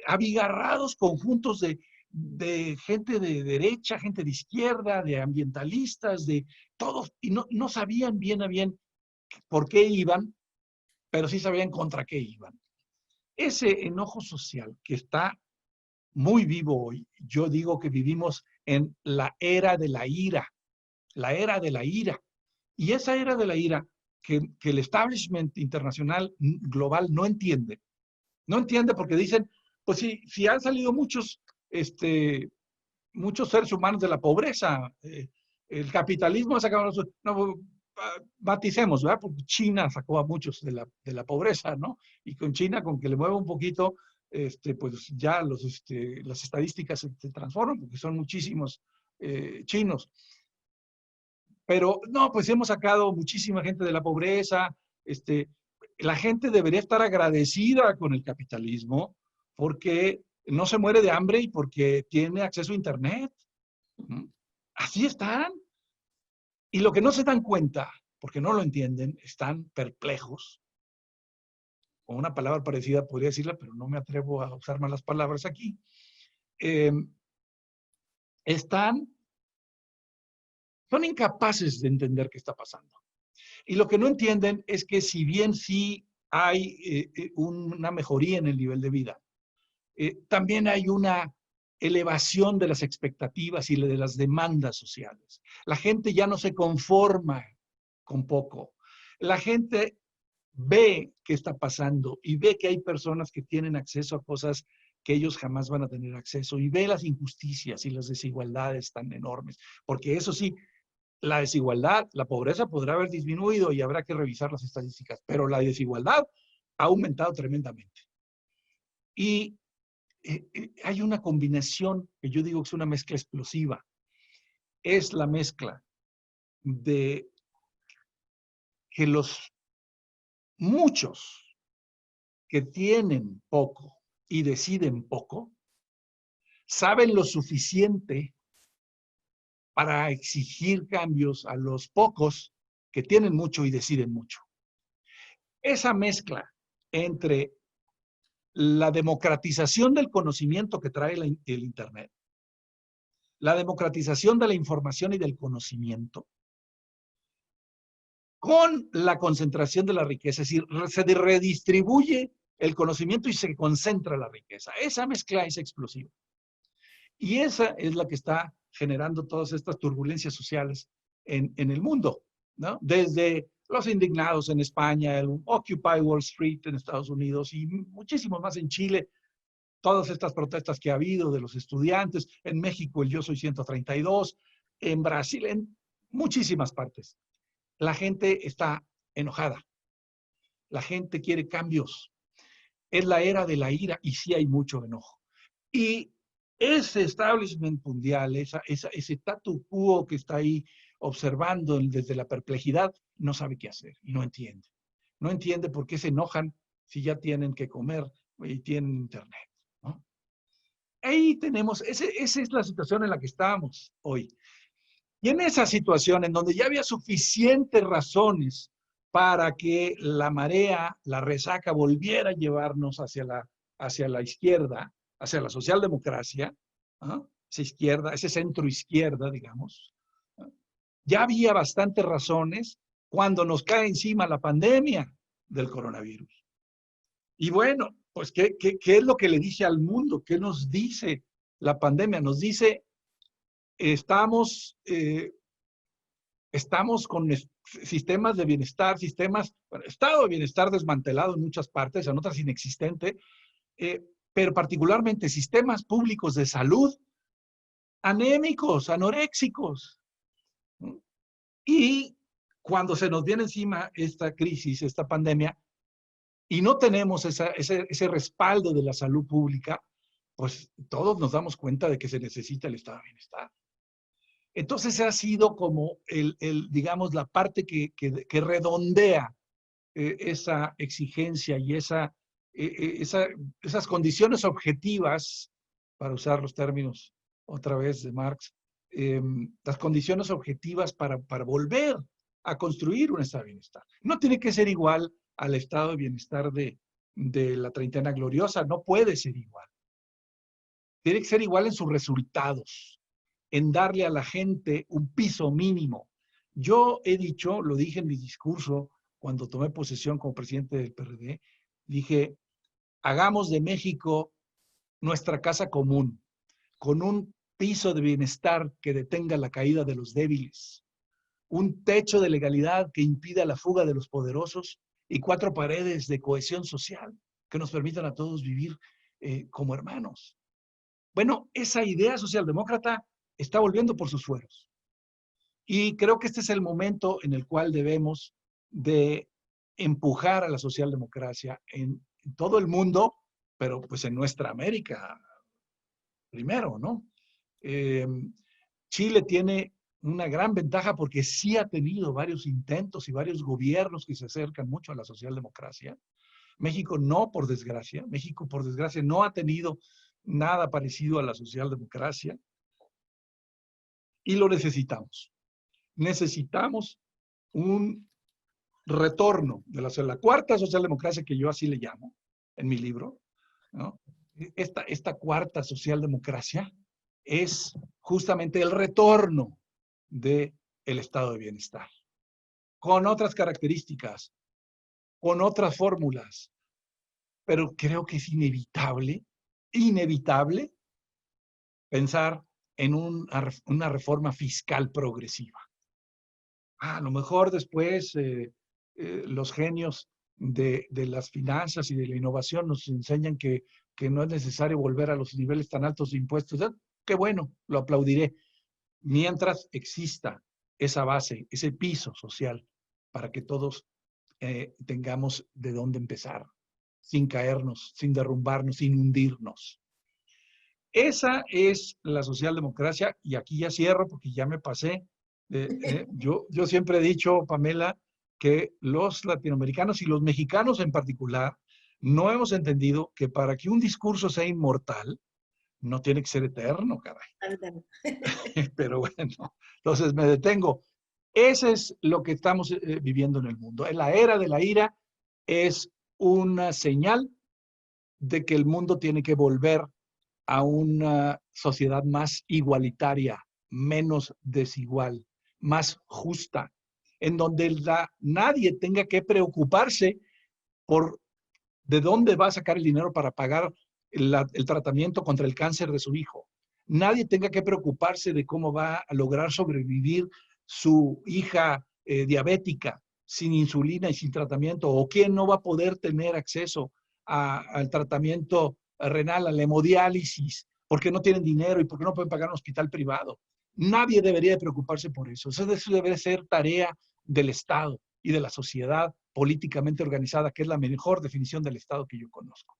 abigarrados conjuntos de gente de derecha, gente de izquierda, de ambientalistas, de todos, y no sabían bien a bien por qué iban, pero sí sabían contra qué iban. Ese enojo social que está muy vivo hoy, yo digo que vivimos en la era de la ira, la era de la ira. Y esa era de la ira que el establishment internacional global no entiende. No entiende porque dicen, pues si han salido muchos seres humanos de la pobreza, el capitalismo ha sacado, no, maticemos, ¿verdad? Porque China sacó a muchos de la pobreza, ¿no? Y con China, con que le mueva un poquito, pues ya las estadísticas se transforman, porque son muchísimos chinos. Pero no, pues hemos sacado muchísima gente de la pobreza. La gente debería estar agradecida con el capitalismo porque no se muere de hambre y porque tiene acceso a Internet. Así están. Y lo que no se dan cuenta, porque no lo entienden, están perplejos. Con una palabra parecida podría decirla, pero no me atrevo a usar malas palabras aquí. Son incapaces de entender qué está pasando. Y lo que no entienden es que si bien sí hay una mejoría en el nivel de vida, también hay una elevación de las expectativas y de las demandas sociales. La gente ya no se conforma con poco. La gente ve qué está pasando y ve que hay personas que tienen acceso a cosas que ellos jamás van a tener acceso y ve las injusticias y las desigualdades tan enormes. Porque eso sí, la desigualdad, la pobreza podrá haber disminuido y habrá que revisar las estadísticas, pero la desigualdad ha aumentado tremendamente. Y hay una combinación que yo digo que es una mezcla explosiva. Es la mezcla de que los muchos que tienen poco y deciden poco, saben lo suficiente para exigir cambios a los pocos que tienen mucho y deciden mucho. Esa mezcla entre la democratización del conocimiento que trae el Internet, la democratización de la información y del conocimiento, con la concentración de la riqueza, es decir, se redistribuye el conocimiento y se concentra la riqueza. Esa mezcla es explosiva. Y esa es la que está generando todas estas turbulencias sociales en el mundo, ¿no? Desde los indignados en España, el Occupy Wall Street en Estados Unidos y muchísimos más en Chile, todas estas protestas que ha habido de los estudiantes, en México el Yo Soy 132, en Brasil, en muchísimas partes. La gente está enojada, la gente quiere cambios, es la era de la ira y sí hay mucho enojo. Y ese establishment mundial, ese statu quo que está ahí observando desde la perplejidad, no sabe qué hacer y no entiende. No entiende por qué se enojan si ya tienen que comer y tienen internet, ¿no? Ahí tenemos, esa es la situación en la que estamos hoy. Y en esa situación en donde ya había suficientes razones para que la marea, la resaca, volviera a llevarnos hacia la izquierda, hacia la socialdemocracia, ¿no? Esa izquierda, ese centro izquierda, digamos, ¿no? Ya había bastantes razones cuando nos cae encima la pandemia del coronavirus. Y bueno, pues, ¿qué es lo que le dice al mundo? ¿Qué nos dice la pandemia? Nos dice, estamos con sistemas de bienestar, estado de bienestar desmantelado en muchas partes, en otras inexistente, pero particularmente sistemas públicos de salud anémicos, anoréxicos, ¿no? Y cuando se nos viene encima esta crisis, esta pandemia, y no tenemos ese respaldo de la salud pública, pues todos nos damos cuenta de que se necesita el estado de bienestar. Entonces ha sido como digamos, la parte que redondea esa exigencia y esas condiciones objetivas, para usar los términos otra vez de Marx, las condiciones objetivas para volver a construir un estado de bienestar. No tiene que ser igual al estado de bienestar de la treintena gloriosa, no puede ser igual. Tiene que ser igual en sus resultados, en darle a la gente un piso mínimo. Yo he dicho, lo dije en mi discurso cuando tomé posesión como presidente del PRD, dije, hagamos de México nuestra casa común, con un piso de bienestar que detenga la caída de los débiles, un techo de legalidad que impida la fuga de los poderosos y 4 paredes de cohesión social que nos permitan a todos vivir como hermanos. Bueno, esa idea socialdemócrata está volviendo por sus fueros. Y creo que este es el momento en el cual debemos de empujar a la socialdemocracia en todo el mundo, pero pues en nuestra América primero, ¿no? Chile tiene una gran ventaja porque sí ha tenido varios intentos y varios gobiernos que se acercan mucho a la socialdemocracia. México no, por desgracia. México, por desgracia, no ha tenido nada parecido a la socialdemocracia y lo necesitamos. Necesitamos un retorno de la cuarta socialdemocracia, que yo así le llamo en mi libro, ¿no? Esta cuarta socialdemocracia es justamente el retorno del estado de bienestar, con otras características, con otras fórmulas, pero creo que es inevitable pensar en una reforma fiscal progresiva. A lo mejor después los genios de las finanzas y de la innovación nos enseñan que no es necesario volver a los niveles tan altos de impuestos. Qué bueno, lo aplaudiré. Mientras exista esa base, ese piso social, para que todos tengamos de dónde empezar, sin caernos, sin derrumbarnos, sin hundirnos. Esa es la socialdemocracia, y aquí ya cierro porque ya me pasé. Yo siempre he dicho, Pamela, que los latinoamericanos y los mexicanos en particular no hemos entendido que para que un discurso sea inmortal, no tiene que ser eterno, caray. Pero bueno, entonces me detengo. Ese es lo que estamos viviendo en el mundo. La era de la ira es una señal de que el mundo tiene que volver a una sociedad más igualitaria, menos desigual, más justa, en donde nadie tenga que preocuparse por de dónde va a sacar el dinero para pagar el tratamiento contra el cáncer de su hijo. Nadie tenga que preocuparse de cómo va a lograr sobrevivir su hija diabética, sin insulina y sin tratamiento? ¿O quién no va a poder tener acceso al tratamiento renal, a la hemodiálisis, porque no tienen dinero y porque no pueden pagar un hospital privado? Nadie debería de preocuparse por eso. Eso debe ser tarea del Estado y de la sociedad políticamente organizada, que es la mejor definición del Estado que yo conozco.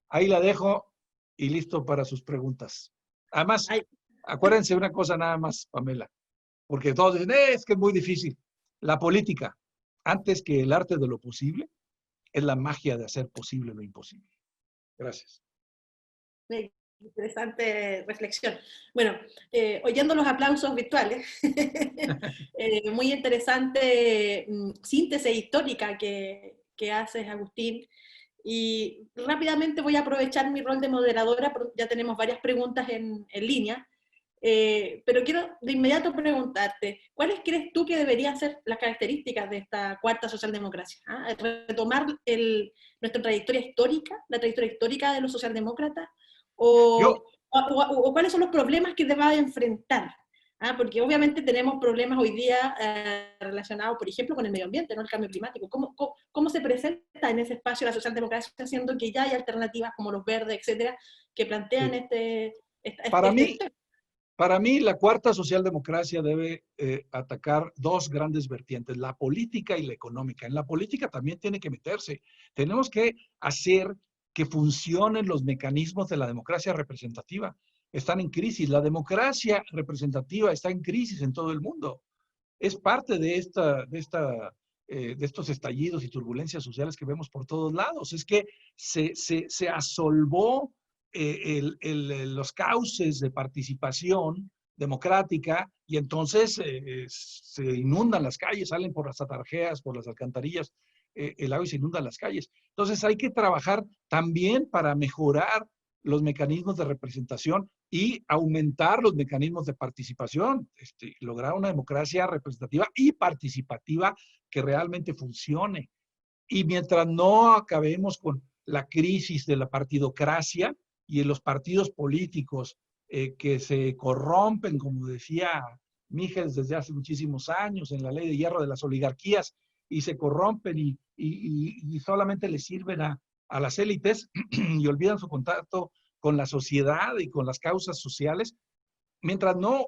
Ahí la dejo y listo para sus preguntas. Además, acuérdense una cosa nada más, Pamela, porque todos dicen, es que es muy difícil. La política, antes que el arte de lo posible, es la magia de hacer posible lo imposible. Gracias. Interesante reflexión. Bueno, oyendo los aplausos virtuales, muy interesante síntesis histórica que haces, Agustín. Y rápidamente voy a aprovechar mi rol de moderadora, porque ya tenemos varias preguntas en línea, pero quiero de inmediato preguntarte, ¿cuáles crees tú que deberían ser las características de esta cuarta socialdemocracia? ¿Ah? Retomar nuestra trayectoria histórica, la trayectoria histórica de los socialdemócratas, o cuáles son los problemas que deba enfrentar. Porque obviamente tenemos problemas hoy día relacionados, por ejemplo, con el medio ambiente, ¿no? El cambio climático. ¿Cómo se presenta en ese espacio la socialdemocracia, siendo que ya hay alternativas como los verdes, etcétera, que plantean Para mí, la cuarta socialdemocracia debe atacar dos grandes vertientes, la política y la económica. En la política también tiene que meterse. Tenemos que hacer que funcionen los mecanismos de la democracia representativa. Están en crisis. La democracia representativa está en crisis en todo el mundo. Es parte de estos estallidos y turbulencias sociales que vemos por todos lados. Es que se asolvó los cauces de participación democrática y entonces se inundan las calles, salen por las atarjeas, por las alcantarillas, el agua y se inundan las calles. Entonces hay que trabajar también para mejorar los mecanismos de representación y aumentar los mecanismos de participación, lograr una democracia representativa y participativa que realmente funcione. Y mientras no acabemos con la crisis de la partidocracia y en los partidos políticos que se corrompen, como decía Mijes desde hace muchísimos años, en la ley de hierro de las oligarquías, y se corrompen y solamente les sirven a las élites y olvidan su contacto con la sociedad y con las causas sociales, mientras no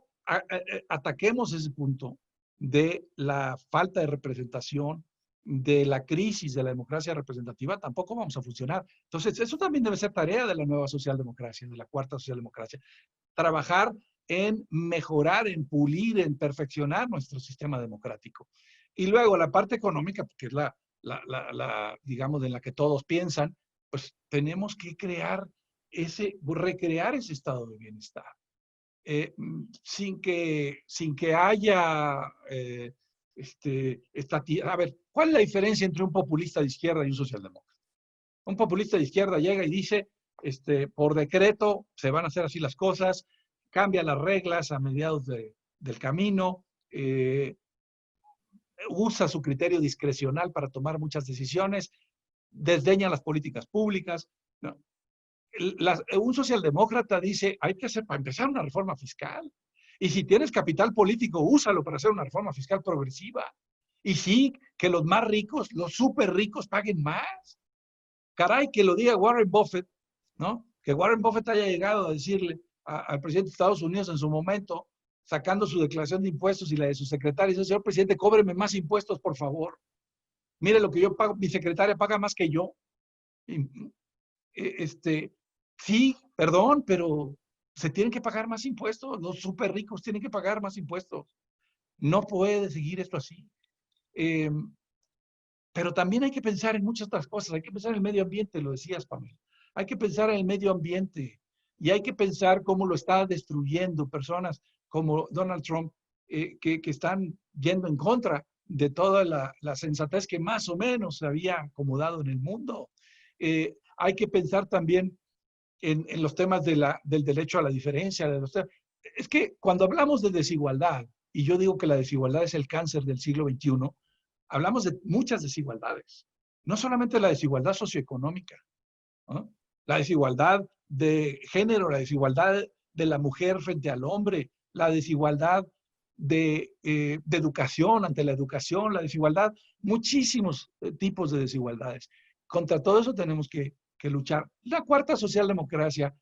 ataquemos ese punto de la falta de representación, de la crisis de la democracia representativa, tampoco vamos a funcionar. Entonces, eso también debe ser tarea de la nueva socialdemocracia, de la cuarta socialdemocracia. Trabajar en mejorar, en pulir, en perfeccionar nuestro sistema democrático. Y luego la parte económica, que es digamos, en la que todos piensan, pues tenemos que recrear ese estado de bienestar. Sin que haya a ver, ¿cuál es la diferencia entre un populista de izquierda y un socialdemócrata? Un populista de izquierda llega y dice, por decreto se van a hacer así las cosas, cambia las reglas a mediados del camino, usa su criterio discrecional para tomar muchas decisiones, desdeña las políticas públicas, ¿no? Un socialdemócrata dice, hay que hacer para empezar una reforma fiscal. Y si tienes capital político, úsalo para hacer una reforma fiscal progresiva. Y sí, que los más ricos, los súper ricos, paguen más. Caray, que lo diga Warren Buffett, ¿no? Que Warren Buffett haya llegado a decirle al presidente de Estados Unidos en su momento, sacando su declaración de impuestos y la de su secretaria, dice, señor presidente, cóbreme más impuestos, por favor. Mire lo que yo pago, mi secretaria paga más que yo. Sí, perdón, pero se tienen que pagar más impuestos. Los súper ricos tienen que pagar más impuestos. No puede seguir esto así. Pero también hay que pensar en muchas otras cosas. Hay que pensar en el medio ambiente, lo decías, Pamela. Hay que pensar en el medio ambiente y hay que pensar cómo lo está destruyendo personas como Donald Trump, que están yendo en contra de toda la sensatez que más o menos se había acomodado en el mundo. Hay que pensar también en los temas del derecho a la diferencia. Es que cuando hablamos de desigualdad, y yo digo que la desigualdad es el cáncer del siglo XXI, hablamos de muchas desigualdades. No solamente la desigualdad socioeconómica, ¿no? La desigualdad de género, la desigualdad de la mujer frente al hombre, la desigualdad de educación, ante la educación, la desigualdad, muchísimos tipos de desigualdades. Contra todo eso tenemos que luchar. La cuarta socialdemocracia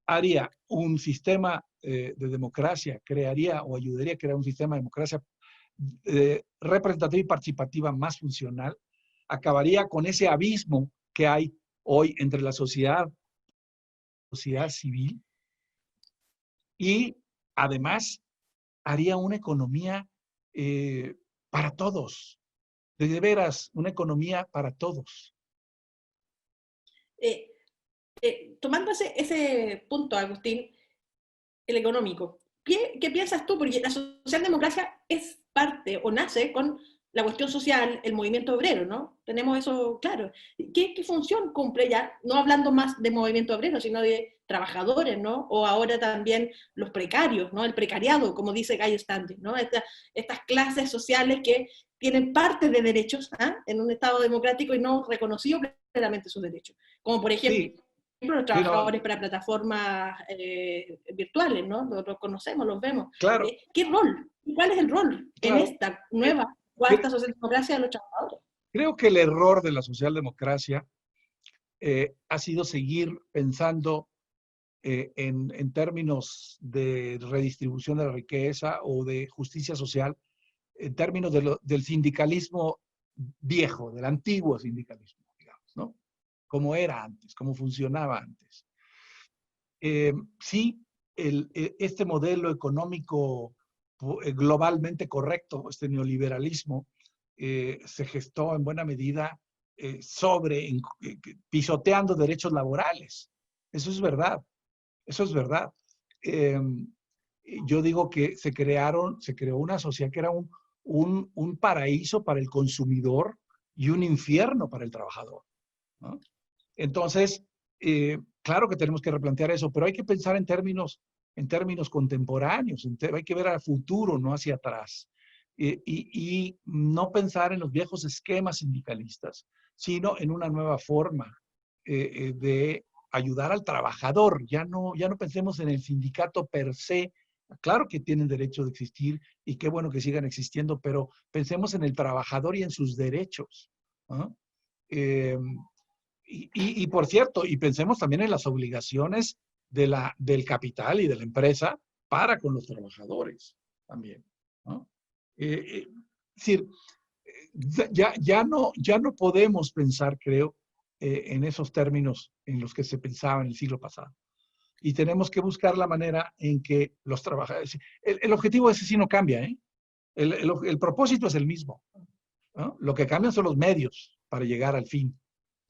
haría un sistema de democracia, crearía o ayudaría a crear un sistema de democracia representativa y participativa más funcional, acabaría con ese abismo que hay hoy entre la sociedad civil y además haría una economía para todos, de veras, una economía para todos. Eh, Tomando ese punto, Agustín, el económico, ¿qué piensas tú? Porque la socialdemocracia es parte o nace con la cuestión social, el movimiento obrero, ¿no? Tenemos eso claro. ¿Qué función cumple ya? No hablando más de movimiento obrero, sino de trabajadores, ¿no? O ahora también los precarios, ¿no? El precariado, como dice Guy Standing, ¿no? Estas clases sociales que tienen parte de derechos en un Estado democrático y no reconocido plenamente sus derechos. Como por ejemplo, Sí, los pero, trabajadores para plataformas virtuales, ¿no? Los conocemos, los vemos. claro, ¿Qué rol? ¿Cuál es el rol en claro. esta Eh, nueva cuarta socialdemocracia de los trabajadores? Creo que el error de la socialdemocracia ha sido seguir pensando en términos de redistribución de la riqueza o de justicia social, en términos del sindicalismo viejo, del antiguo sindicalismo, digamos, ¿no? Como era antes, como funcionaba antes. Sí, este modelo económico globalmente correcto, este neoliberalismo, se gestó en buena medida pisoteando derechos laborales. Eso es verdad, eso es verdad. Eh, yo digo que se creó una sociedad que era un paraíso para el consumidor y un infierno para el trabajador, ¿no? Entonces, claro que tenemos que replantear eso, pero hay que pensar en términos contemporáneos, hay que ver al futuro, no hacia atrás. Y no pensar en los viejos esquemas sindicalistas, sino en una nueva forma de ayudar al trabajador. Ya no pensemos en el sindicato per se. Claro que tienen derecho de existir y qué bueno que sigan existiendo, pero pensemos en el trabajador y en sus derechos, ¿no? Eh, y por cierto, y pensemos también en las obligaciones del capital y de la empresa para con los trabajadores también, ¿no? Es decir, ya no podemos pensar, creo, en esos términos en los que se pensaba en el siglo pasado. Y tenemos que buscar la manera en que los trabajadores... El objetivo ese sí no cambia, ¿eh? El propósito es el mismo, ¿no? Lo que cambian son los medios para llegar al fin.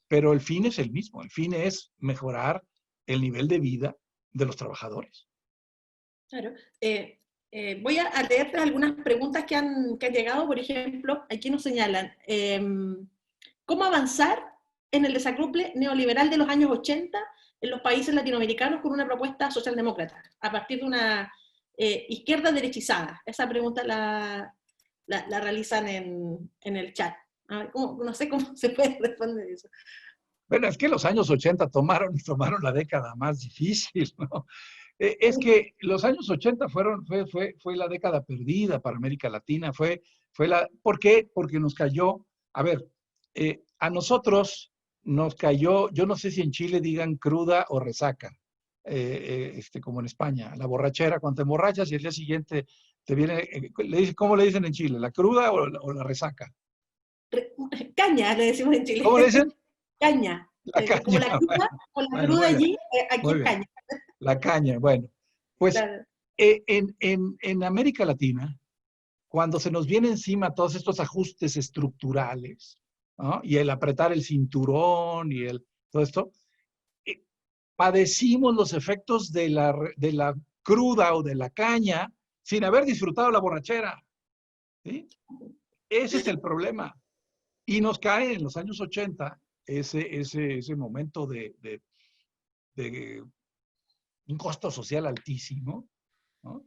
Pero el fin es el mismo, el fin es mejorar el nivel de vida de los trabajadores. Claro. Voy a leerte algunas preguntas que han llegado. Por ejemplo, aquí nos señalan, ¿cómo avanzar en el desacople neoliberal de los años 80 en los países latinoamericanos con una propuesta socialdemócrata, a partir de una izquierda derechizada? Esa pregunta la realizan en el chat. No sé cómo se puede responder eso. Bueno, es que los años 80 tomaron la década más difícil, ¿no? Es que los años 80 fue la década perdida para América Latina. ¿Por qué? Porque nos cayó, a ver, a nosotros nos cayó, yo no sé si en Chile digan cruda o resaca, como en España, la borrachera, cuando te emborrachas y el día siguiente te viene, ¿cómo le dicen en Chile? ¿La cruda o la resaca? Caña, le decimos en Chile. ¿Cómo le dicen? Caña. La Como caña. la cruda, o la Bueno, cruda muy bien, allí, aquí muy es bien. caña. La caña, bueno. Pues Claro. en América Latina, cuando se nos viene encima todos estos ajustes estructurales, ¿no? Y el apretar el cinturón y todo esto, padecimos los efectos de la cruda o de la caña sin haber disfrutado la borrachera, ¿sí? Ese es el problema. Y nos cae en los años 80 ese momento de un costo social altísimo, ¿no?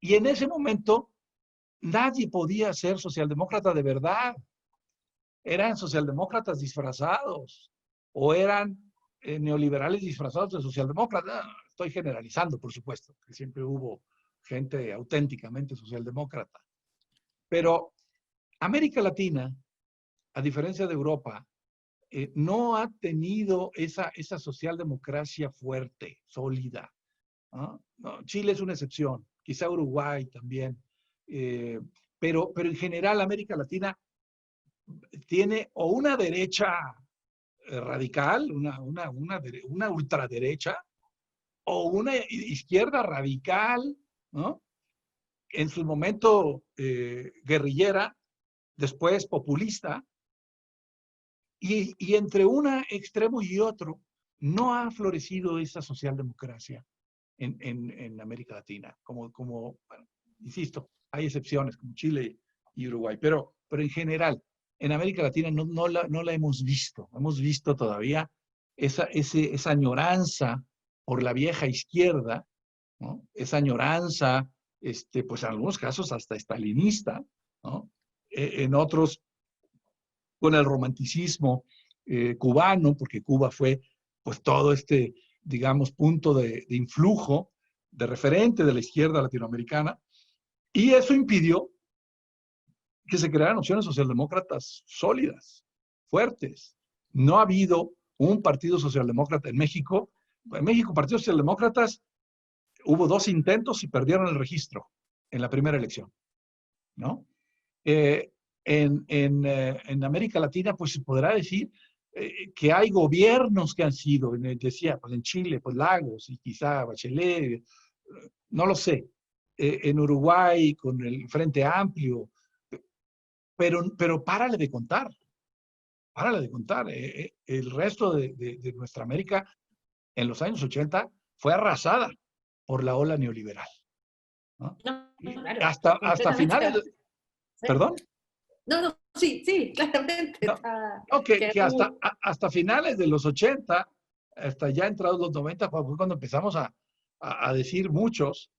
Y en ese momento nadie podía ser socialdemócrata de verdad. Eran socialdemócratas disfrazados o eran neoliberales disfrazados de socialdemócratas. Estoy generalizando, por supuesto, que siempre hubo gente auténticamente socialdemócrata. Pero América Latina, a diferencia de Europa, no ha tenido esa socialdemocracia fuerte, sólida, ¿no? No, Chile es una excepción, quizá Uruguay también, eh, pero en general América Latina tiene o una derecha radical, una ultraderecha, o una izquierda radical, ¿no? En su momento guerrillera, después populista, y entre un extremo y otro no ha florecido esa socialdemocracia en América Latina, bueno, insisto, hay excepciones como Chile y Uruguay, pero en general, en América Latina no la hemos visto todavía esa añoranza por la vieja izquierda, ¿no? Esa añoranza, pues en algunos casos hasta stalinista, ¿no? En otros con el romanticismo cubano, porque Cuba fue pues todo digamos, punto de influjo, de referente de la izquierda latinoamericana, y eso impidió que se crearan opciones socialdemócratas sólidas, fuertes. No ha habido un partido socialdemócrata en México. En México, partidos socialdemócratas, hubo 2 intentos y perdieron el registro en la primera elección, ¿no? En América Latina, pues se podrá decir que hay gobiernos que han sido, decía, pues en Chile, pues Lagos y quizá Bachelet, no lo sé, en Uruguay con el Frente Amplio, pero párale de contar, el resto de nuestra América en los años 80 fue arrasada por la ola neoliberal, ¿no? No, claro, Hasta completamente. finales, Sí. ¿perdón? No, sí, claramente. No, no que hasta finales de los 80, hasta ya entrados los 90, fue cuando empezamos a decir muchos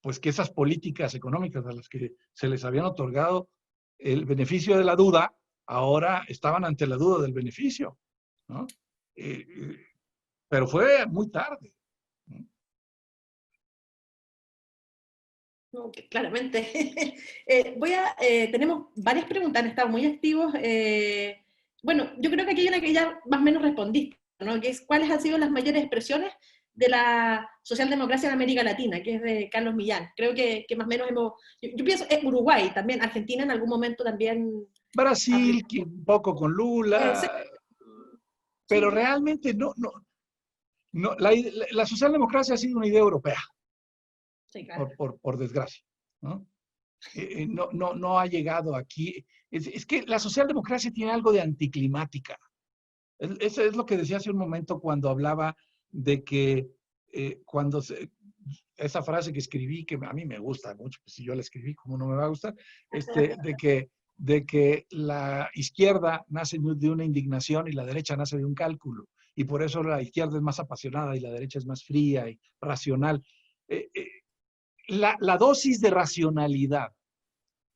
pues que esas políticas económicas a las que se les habían otorgado el beneficio de la duda, ahora estaban ante la duda del beneficio, ¿no? Pero fue muy tarde, ¿no? No, claramente. Tenemos varias preguntas, han estado muy activos. Bueno, yo creo que aquí hay una que ya más o menos respondiste, ¿no? Que es cuáles han sido las mayores expresiones de la socialdemocracia en América Latina, que es de Carlos Millán. Creo que más o menos yo pienso, Uruguay también, Argentina en algún momento también Brasil, aplicó. un poco con Sí, Lula, pero sí, realmente la socialdemocracia ha sido una idea europea, sí, claro. por desgracia, ¿no? No ha llegado aquí. Es que la socialdemocracia tiene algo de anticlimática. Eso es lo que decía hace un momento cuando hablaba de que esa frase que escribí, que a mí me gusta mucho, pues si yo la escribí, ¿cómo no me va a gustar? De que la izquierda nace de una indignación y la derecha nace de un cálculo. Y por eso la izquierda es más apasionada y la derecha es más fría y racional. La dosis de racionalidad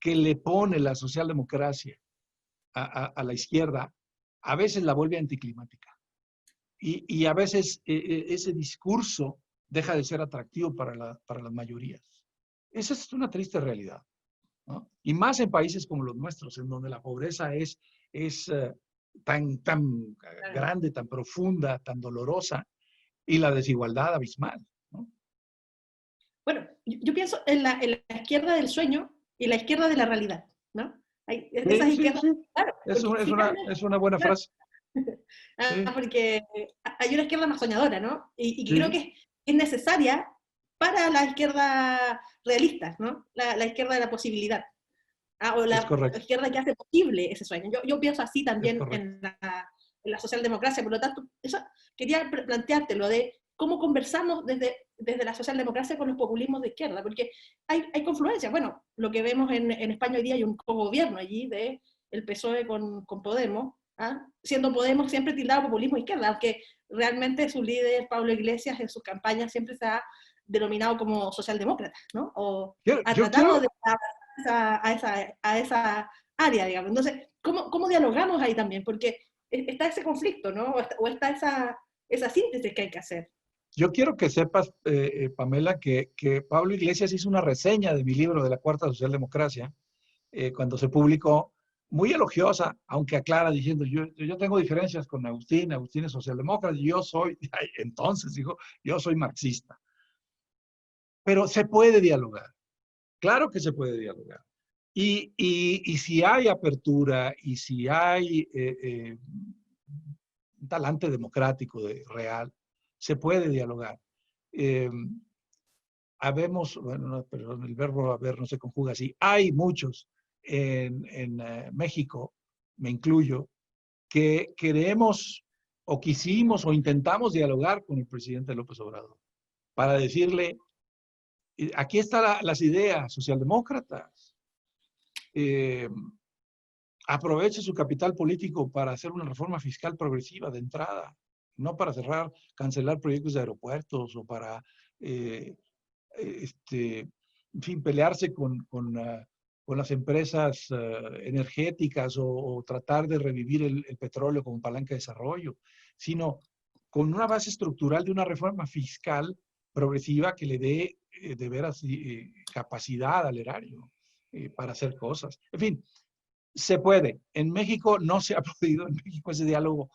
que le pone la socialdemocracia a la izquierda, a veces la vuelve anticlimática. Y a veces ese discurso deja de ser atractivo para las mayorías. Esa es una triste realidad, ¿no? Y más en países como los nuestros, en donde la pobreza es tan grande, tan profunda, tan dolorosa, y la desigualdad abismal, ¿no? Bueno, yo pienso en la izquierda del sueño y la izquierda de la realidad, ¿no? Esas izquierdas, Sí. claro, porque Es una buena claro, frase. Sí, porque hay una izquierda más soñadora, ¿no? Y creo sí, que es necesaria para la izquierda realista, ¿no? La izquierda de la posibilidad. O es la correcto, izquierda que hace posible ese sueño. Yo pienso así es también correcto. en la socialdemocracia, por lo tanto, eso quería plantearte lo de cómo conversamos desde la socialdemocracia con los populismos de izquierda, porque hay confluencia. Bueno, lo que vemos en España hoy día hay un cogobierno allí de el PSOE con Podemos, siendo Podemos siempre tildado populismo de izquierda, aunque realmente su líder, Pablo Iglesias, en sus campañas siempre se ha denominado como socialdemócrata, ¿no? O ha Yo tratado quiero, de a esa área, digamos. Entonces, ¿cómo dialogamos ahí también? Porque está ese conflicto, ¿no? O está esa síntesis que hay que hacer. Yo quiero que sepas, Pamela, que Pablo Iglesias hizo una reseña de mi libro de la Cuarta Socialdemocracia, cuando se publicó, muy elogiosa, aunque aclara diciendo, yo tengo diferencias con Agustín, Agustín es socialdemócrata, y yo soy, entonces dijo, yo soy marxista. Pero se puede dialogar, claro que se puede dialogar. Y si hay apertura y si hay un talante democrático real, se puede dialogar. Habemos, bueno, no, perdón, el verbo haber no se conjuga así, hay muchos en México, me incluyo, que queremos o quisimos o intentamos dialogar con el presidente López Obrador para decirle, aquí están las ideas socialdemócratas, aproveche su capital político para hacer una reforma fiscal progresiva de entrada, no para cerrar, cancelar proyectos de aeropuertos o para, en fin, pelearse con las empresas energéticas o tratar de revivir el petróleo como palanca de desarrollo, sino con una base estructural de una reforma fiscal progresiva que le dé de veras capacidad al erario para hacer cosas. En fin, se puede. En México no se ha podido, en México ese diálogo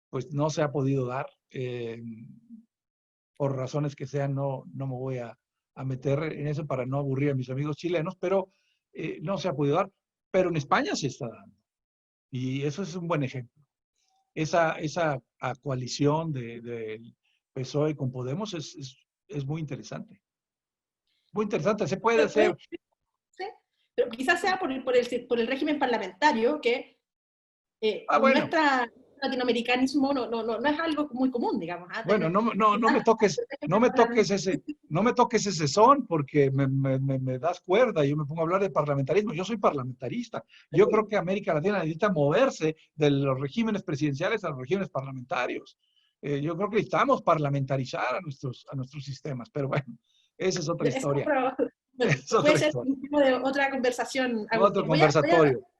pues no se ha podido dar. Por razones que sean, no me voy a meter en eso para no aburrir a mis amigos chilenos, pero no se ha podido dar. Pero en España se está dando. Y eso es un buen ejemplo. Esa coalición del PSOE con Podemos es muy interesante. Muy interesante, se puede hacer. Sí, pero quizás sea por el régimen parlamentario que Bueno. nuestro latinoamericanismo no es algo muy común, digamos. Bueno, no me toques ese son porque me das cuerda y yo me pongo a hablar de parlamentarismo. Yo soy parlamentarista. Yo creo que América Latina necesita moverse de los regímenes presidenciales a los regímenes parlamentarios. Yo creo que necesitamos parlamentarizar a nuestros sistemas, pero bueno, esa es otra historia. Puede ser un tipo de otra conversación. Otro conversatorio. Voy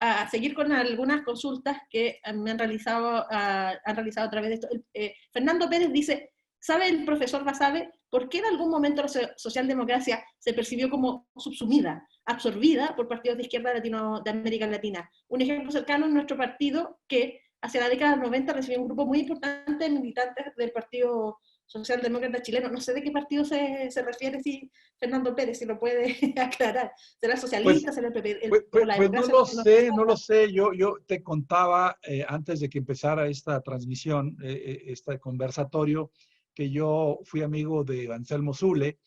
a seguir con algunas consultas que me han realizado a través de esto. Fernando Pérez dice, ¿sabe el profesor Basabe por qué en algún momento la socialdemocracia se percibió como subsumida, absorbida por partidos de izquierda de América Latina? Un ejemplo cercano es nuestro partido, que hacia la década del 90 recibió un grupo muy importante de militantes del Partido Socialdemócrata chileno. No sé de qué partido se refiere, si Fernando Pérez, si lo puede aclarar. ¿Será socialista? Pues, ¿será el PP? Pues no lo sé. Yo te contaba antes de que empezara esta transmisión, este conversatorio, que yo fui amigo de Anselmo Zule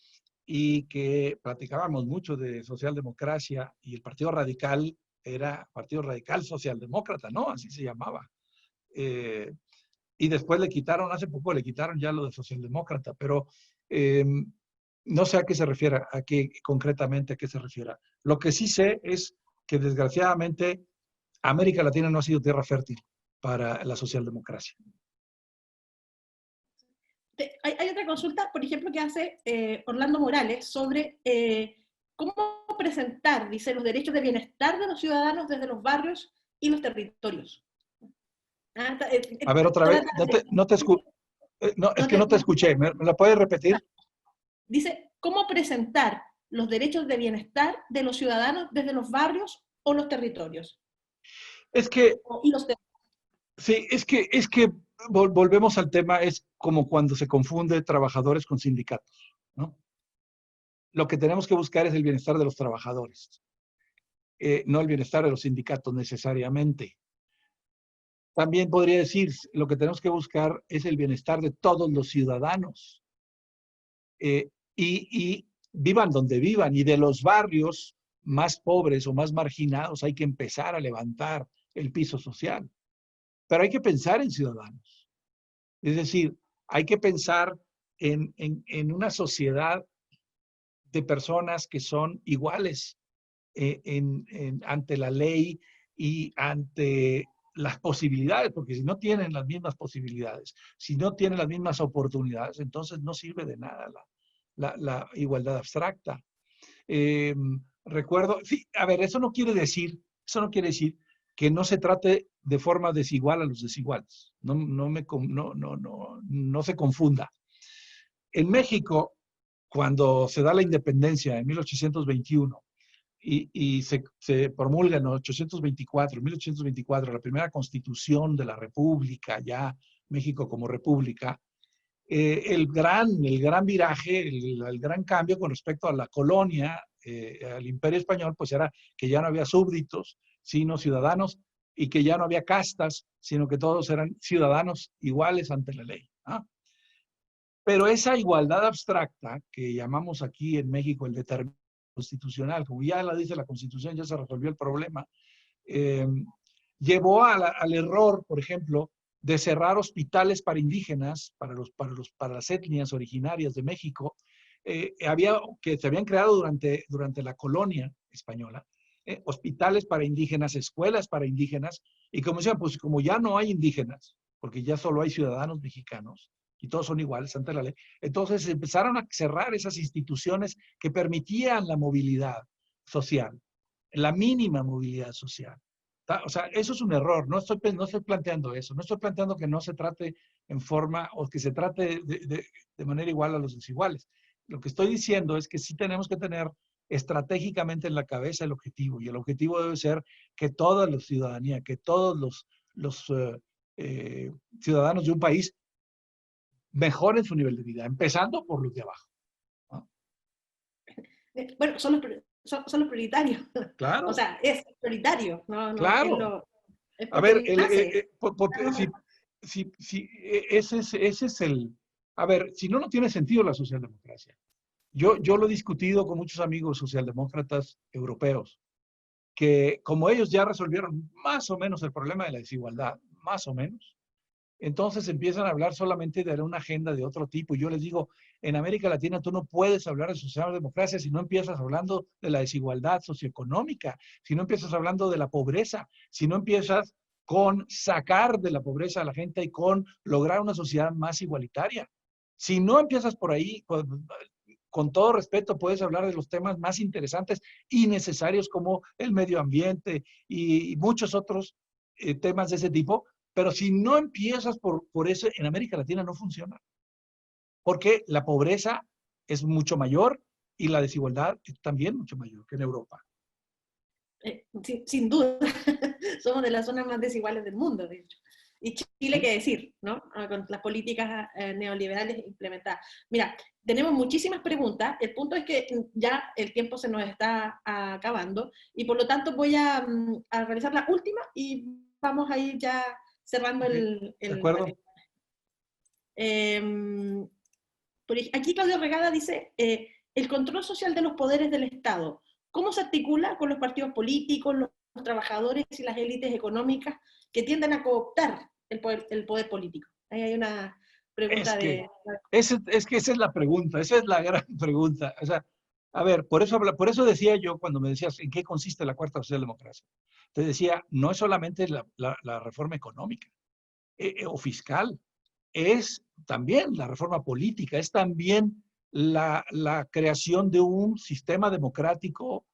y que platicábamos mucho de socialdemocracia, y el Partido Radical era Partido Radical Socialdemócrata, ¿no? Así se llamaba. Y después hace poco le quitaron ya lo de socialdemócrata, pero no sé a qué se refiere, concretamente a qué se refiere. Lo que sí sé es que desgraciadamente América Latina no ha sido tierra fértil para la socialdemocracia. Hay otra consulta, por ejemplo, que hace Orlando Morales sobre cómo presentar, dice, los derechos de bienestar de los ciudadanos desde los barrios y los territorios. A ver, otra vez, no te escuché. ¿Me la puedes repetir? Dice, ¿cómo presentar los derechos de bienestar de los ciudadanos desde los barrios o los territorios? Es que, sí, es que volvemos al tema, es como cuando se confunde trabajadores con sindicatos, ¿no? Lo que tenemos que buscar es el bienestar de los trabajadores, no el bienestar de los sindicatos necesariamente. También podría decir, lo que tenemos que buscar es el bienestar de todos los ciudadanos. Y vivan donde vivan, y de los barrios más pobres o más marginados hay que empezar a levantar el piso social. Pero hay que pensar en ciudadanos. Es decir, hay que pensar en una sociedad de personas que son iguales ante la ley y ante las posibilidades, porque si no tienen las mismas posibilidades, si no tienen las mismas oportunidades, entonces no sirve de nada la igualdad abstracta. Recuerdo, sí, a ver, eso no quiere decir que no se trate de forma desigual a los desiguales. No se confunda. En México, cuando se da la independencia en 1821 y se promulga en 1824, la primera constitución de la República, ya México como república, el gran viraje, el gran cambio con respecto a la colonia, al imperio español, pues era que ya no había súbditos, sino ciudadanos, y que ya no había castas, sino que todos eran ciudadanos iguales ante la ley. ¿Ah? Pero esa igualdad abstracta que llamamos aquí en México el determinismo constitucional, como ya la dice la Constitución, ya se resolvió el problema, eh, llevó al error, por ejemplo, de cerrar hospitales para indígenas, para las etnias originarias de México, que se habían creado durante la colonia española, hospitales para indígenas, escuelas para indígenas, y como decían, pues como ya no hay indígenas, porque ya solo hay ciudadanos mexicanos, y todos son iguales ante la ley, entonces empezaron a cerrar esas instituciones que permitían la movilidad social, la mínima movilidad social. O sea, eso es un error, no estoy planteando eso, no estoy planteando que no se trate en forma, o que se trate de manera igual a los desiguales. Lo que estoy diciendo es que sí tenemos que tener estratégicamente en la cabeza el objetivo, y el objetivo debe ser que toda la ciudadanía, que todos los ciudadanos de un país mejoren su nivel de vida, empezando por los de abajo. ¿No? Bueno, son los prioritarios. Claro. O sea, es prioritario. No, no, claro. es A ver, ese es el... A ver, si no, no tiene sentido la socialdemocracia. Yo lo he discutido con muchos amigos socialdemócratas europeos, que como ellos ya resolvieron más o menos el problema de la desigualdad, más o menos, entonces empiezan a hablar solamente de una agenda de otro tipo. Y yo les digo, en América Latina tú no puedes hablar de socialdemocracia si no empiezas hablando de la desigualdad socioeconómica, si no empiezas hablando de la pobreza, si no empiezas con sacar de la pobreza a la gente y con lograr una sociedad más igualitaria. Si no empiezas por ahí, con todo respeto, puedes hablar de los temas más interesantes y necesarios como el medio ambiente y muchos otros temas de ese tipo, pero si no empiezas por eso, en América Latina no funciona. Porque la pobreza es mucho mayor y la desigualdad es también mucho mayor que en Europa. Sin duda, somos de las zonas más desiguales del mundo, de hecho. Y Chile, qué decir, ¿no? Con las políticas neoliberales implementadas. Mira, tenemos muchísimas preguntas. El punto es que ya el tiempo se nos está acabando y por lo tanto voy a realizar la última y vamos a ir ya cerrando el ¿De acuerdo? Aquí Claudio Regada dice, el control social de los poderes del Estado, ¿cómo se articula con los partidos políticos, los trabajadores y las élites económicas que tienden a cooptar el poder político? Ahí hay una pregunta es que esa es la pregunta, esa es la gran pregunta. O sea, a ver, por eso decía yo cuando me decías en qué consiste la cuarta socialdemocracia. Te decía, no es solamente la reforma económica o fiscal, es también la reforma política, es también la creación de un sistema democrático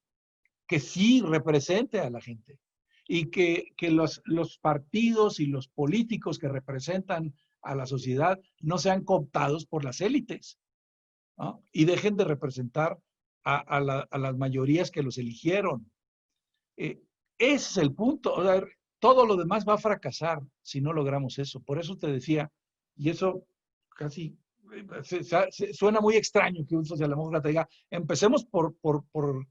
que sí represente a la gente y que los partidos y los políticos que representan a la sociedad no sean cooptados por las élites, ¿no? Y dejen de representar a las mayorías que los eligieron. Ese es el punto. O sea, todo lo demás va a fracasar si no logramos eso. Por eso te decía, y eso casi suena muy extraño que un socialdemócrata diga, empecemos por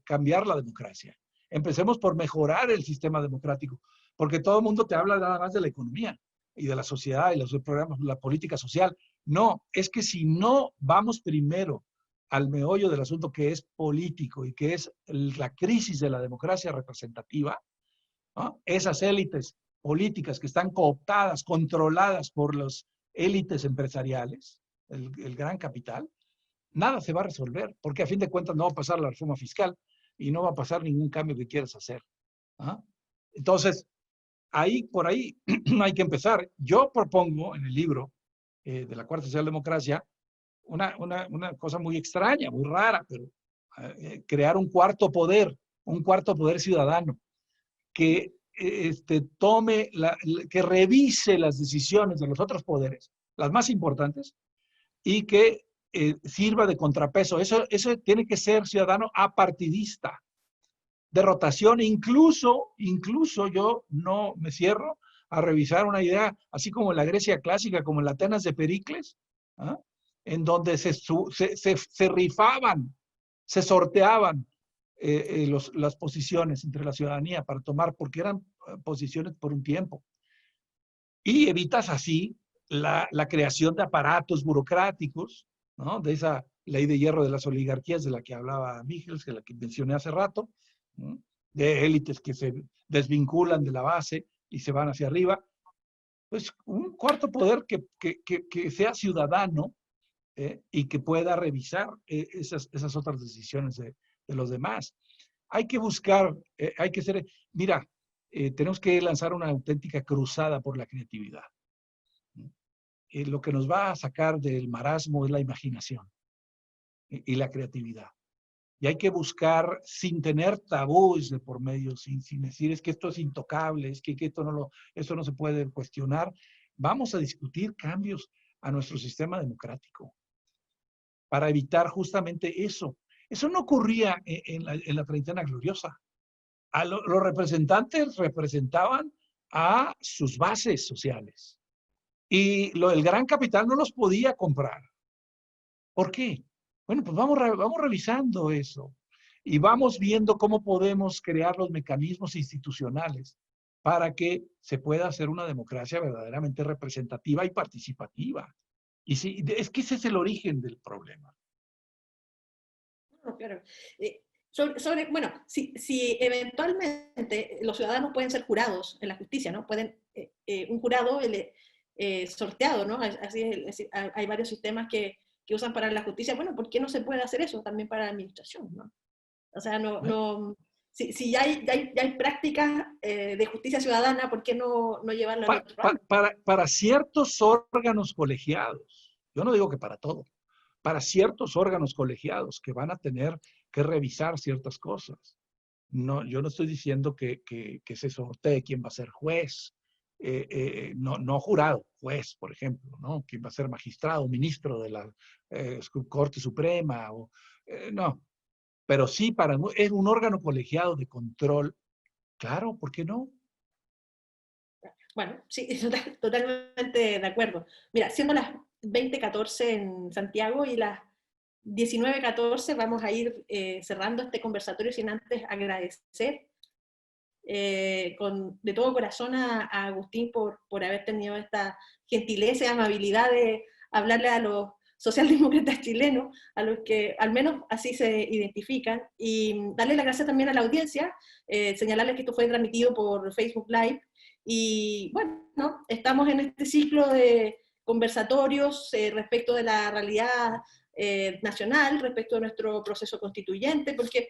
cambiar la democracia, empecemos por mejorar el sistema democrático, porque todo el mundo te habla nada más de la economía y de la sociedad y los programas, la política social. No, es que si no vamos primero al meollo del asunto, que es político y que es la crisis de la democracia representativa, ¿no? Esas élites políticas que están cooptadas, controladas por las élites empresariales, el gran capital, nada se va a resolver, porque a fin de cuentas no va a pasar la reforma fiscal y no va a pasar ningún cambio que quieras hacer. ¿Ah? Entonces, por ahí hay que empezar. Yo propongo en el libro de la Cuarta Socialdemocracia una cosa muy extraña, muy rara, pero crear un cuarto poder ciudadano que que revise las decisiones de los otros poderes, las más importantes, y que sirva de contrapeso. Eso tiene que ser ciudadano apartidista, de rotación. Incluso yo no me cierro a revisar una idea, así como en la Grecia clásica, como en la Atenas de Pericles, ¿ah? En donde se rifaban, se sorteaban las posiciones entre la ciudadanía para tomar, porque eran posiciones por un tiempo. Y evitas así la creación de aparatos burocráticos, ¿no? De esa ley de hierro de las oligarquías de la que hablaba Michels, que la que mencioné hace rato, ¿no? De élites que se desvinculan de la base y se van hacia arriba. Pues un cuarto poder que sea ciudadano y que pueda revisar esas otras decisiones de los demás. Hay que buscar, hay que ser, mira, tenemos que lanzar una auténtica cruzada por la creatividad. Lo que nos va a sacar del marasmo es la imaginación y la creatividad. Y hay que buscar sin tener tabúes de por medio, sin decir es que esto es intocable, es que esto no se puede cuestionar. Vamos a discutir cambios a nuestro sistema democrático para evitar justamente eso. Eso no ocurría en la treintena gloriosa. Los representantes representaban a sus bases sociales. Y el gran capital no los podía comprar. ¿Por qué? Bueno, pues vamos revisando eso y vamos viendo cómo podemos crear los mecanismos institucionales para que se pueda hacer una democracia verdaderamente representativa y participativa. Y sí, es que ese es el origen del problema. No, claro. Bueno, si eventualmente los ciudadanos pueden ser jurados en la justicia, ¿no? Pueden, un jurado sorteado, ¿no? Así es decir, hay varios sistemas que usan para la justicia. Bueno, ¿por qué no se puede hacer eso también para la administración, ¿no? O sea, si ya hay prácticas de justicia ciudadana, ¿por qué no llevarlo al otro lado? Para ciertos órganos colegiados, yo no digo que para todo, para ciertos órganos colegiados que van a tener que revisar ciertas cosas. No, yo no estoy diciendo que se sortee quién va a ser juez, no jurado, juez, por ejemplo, ¿no? Quién va a ser magistrado, ministro de la Corte Suprema, no. Pero sí, es un órgano colegiado de control, claro, ¿por qué no? Bueno, sí, totalmente de acuerdo. Mira, siendo las 20:14 en Santiago y las 19:14 vamos a ir cerrando este conversatorio sin antes agradecer de todo corazón a Agustín por haber tenido esta gentileza y amabilidad de hablarle a los socialdemócratas chilenos, a los que al menos así se identifican, y darle las gracias también a la audiencia, señalarles que esto fue transmitido por Facebook Live, y bueno, estamos en este ciclo de conversatorios respecto de la realidad nacional, respecto de nuestro proceso constituyente, porque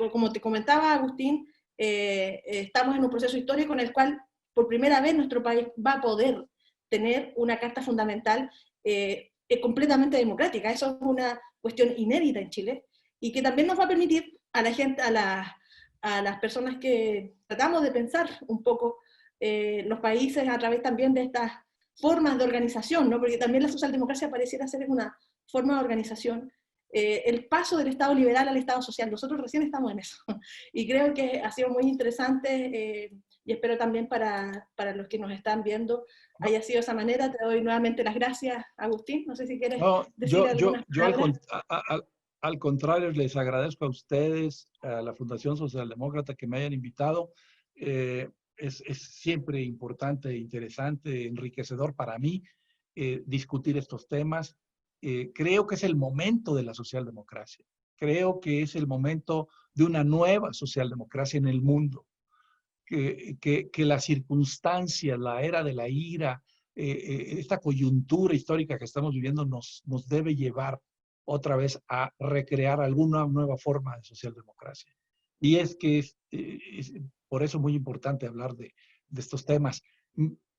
como te comentaba Agustín, estamos en un proceso histórico en el cual por primera vez nuestro país va a poder tener una carta fundamental completamente democrática. Eso es una cuestión inédita en Chile y que también nos va a permitir a la gente, a las personas que tratamos de pensar un poco los países a través también de estas formas de organización, ¿no? Porque también la socialdemocracia pareciera ser una forma de organización, el paso del Estado liberal al Estado social. Nosotros recién estamos en eso. Y creo que ha sido muy interesante y espero también para los que nos están viendo haya sido de esa manera. Te doy nuevamente las gracias, Agustín. No sé si quieres decir algunas palabras. Al contrario, les agradezco a ustedes, a la Fundación Socialdemócrata, que me hayan invitado. Es siempre importante, interesante, enriquecedor para mí discutir estos temas. Creo que es el momento de la socialdemocracia. Creo que es el momento de una nueva socialdemocracia en el mundo. Que la circunstancia, la era de la ira, esta coyuntura histórica que estamos viviendo nos debe llevar otra vez a recrear alguna nueva forma de socialdemocracia. Y es que es por eso muy importante hablar de estos temas.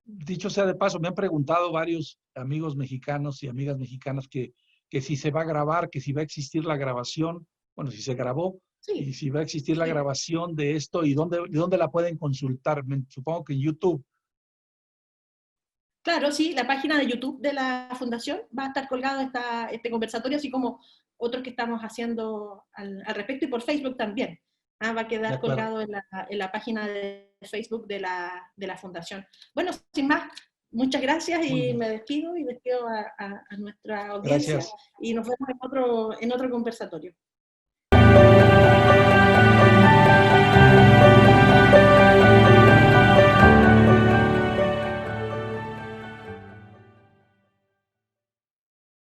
Dicho sea de paso, me han preguntado varios amigos mexicanos y amigas mexicanas que si se va a grabar, que si va a existir la grabación, bueno, si se grabó, Sí. Y si va a existir la grabación de esto y dónde la pueden consultar. Supongo que en YouTube. Claro, sí, la página de YouTube de la Fundación va a estar colgado este conversatorio, así como otros que estamos haciendo al respecto, y por Facebook también. Va a De quedar acuerdo. colgado en la página de Facebook de la Fundación. Bueno, sin más, muchas gracias Muy y bien. me despido y despido a nuestra audiencia Gracias. y nos vemos en otro conversatorio.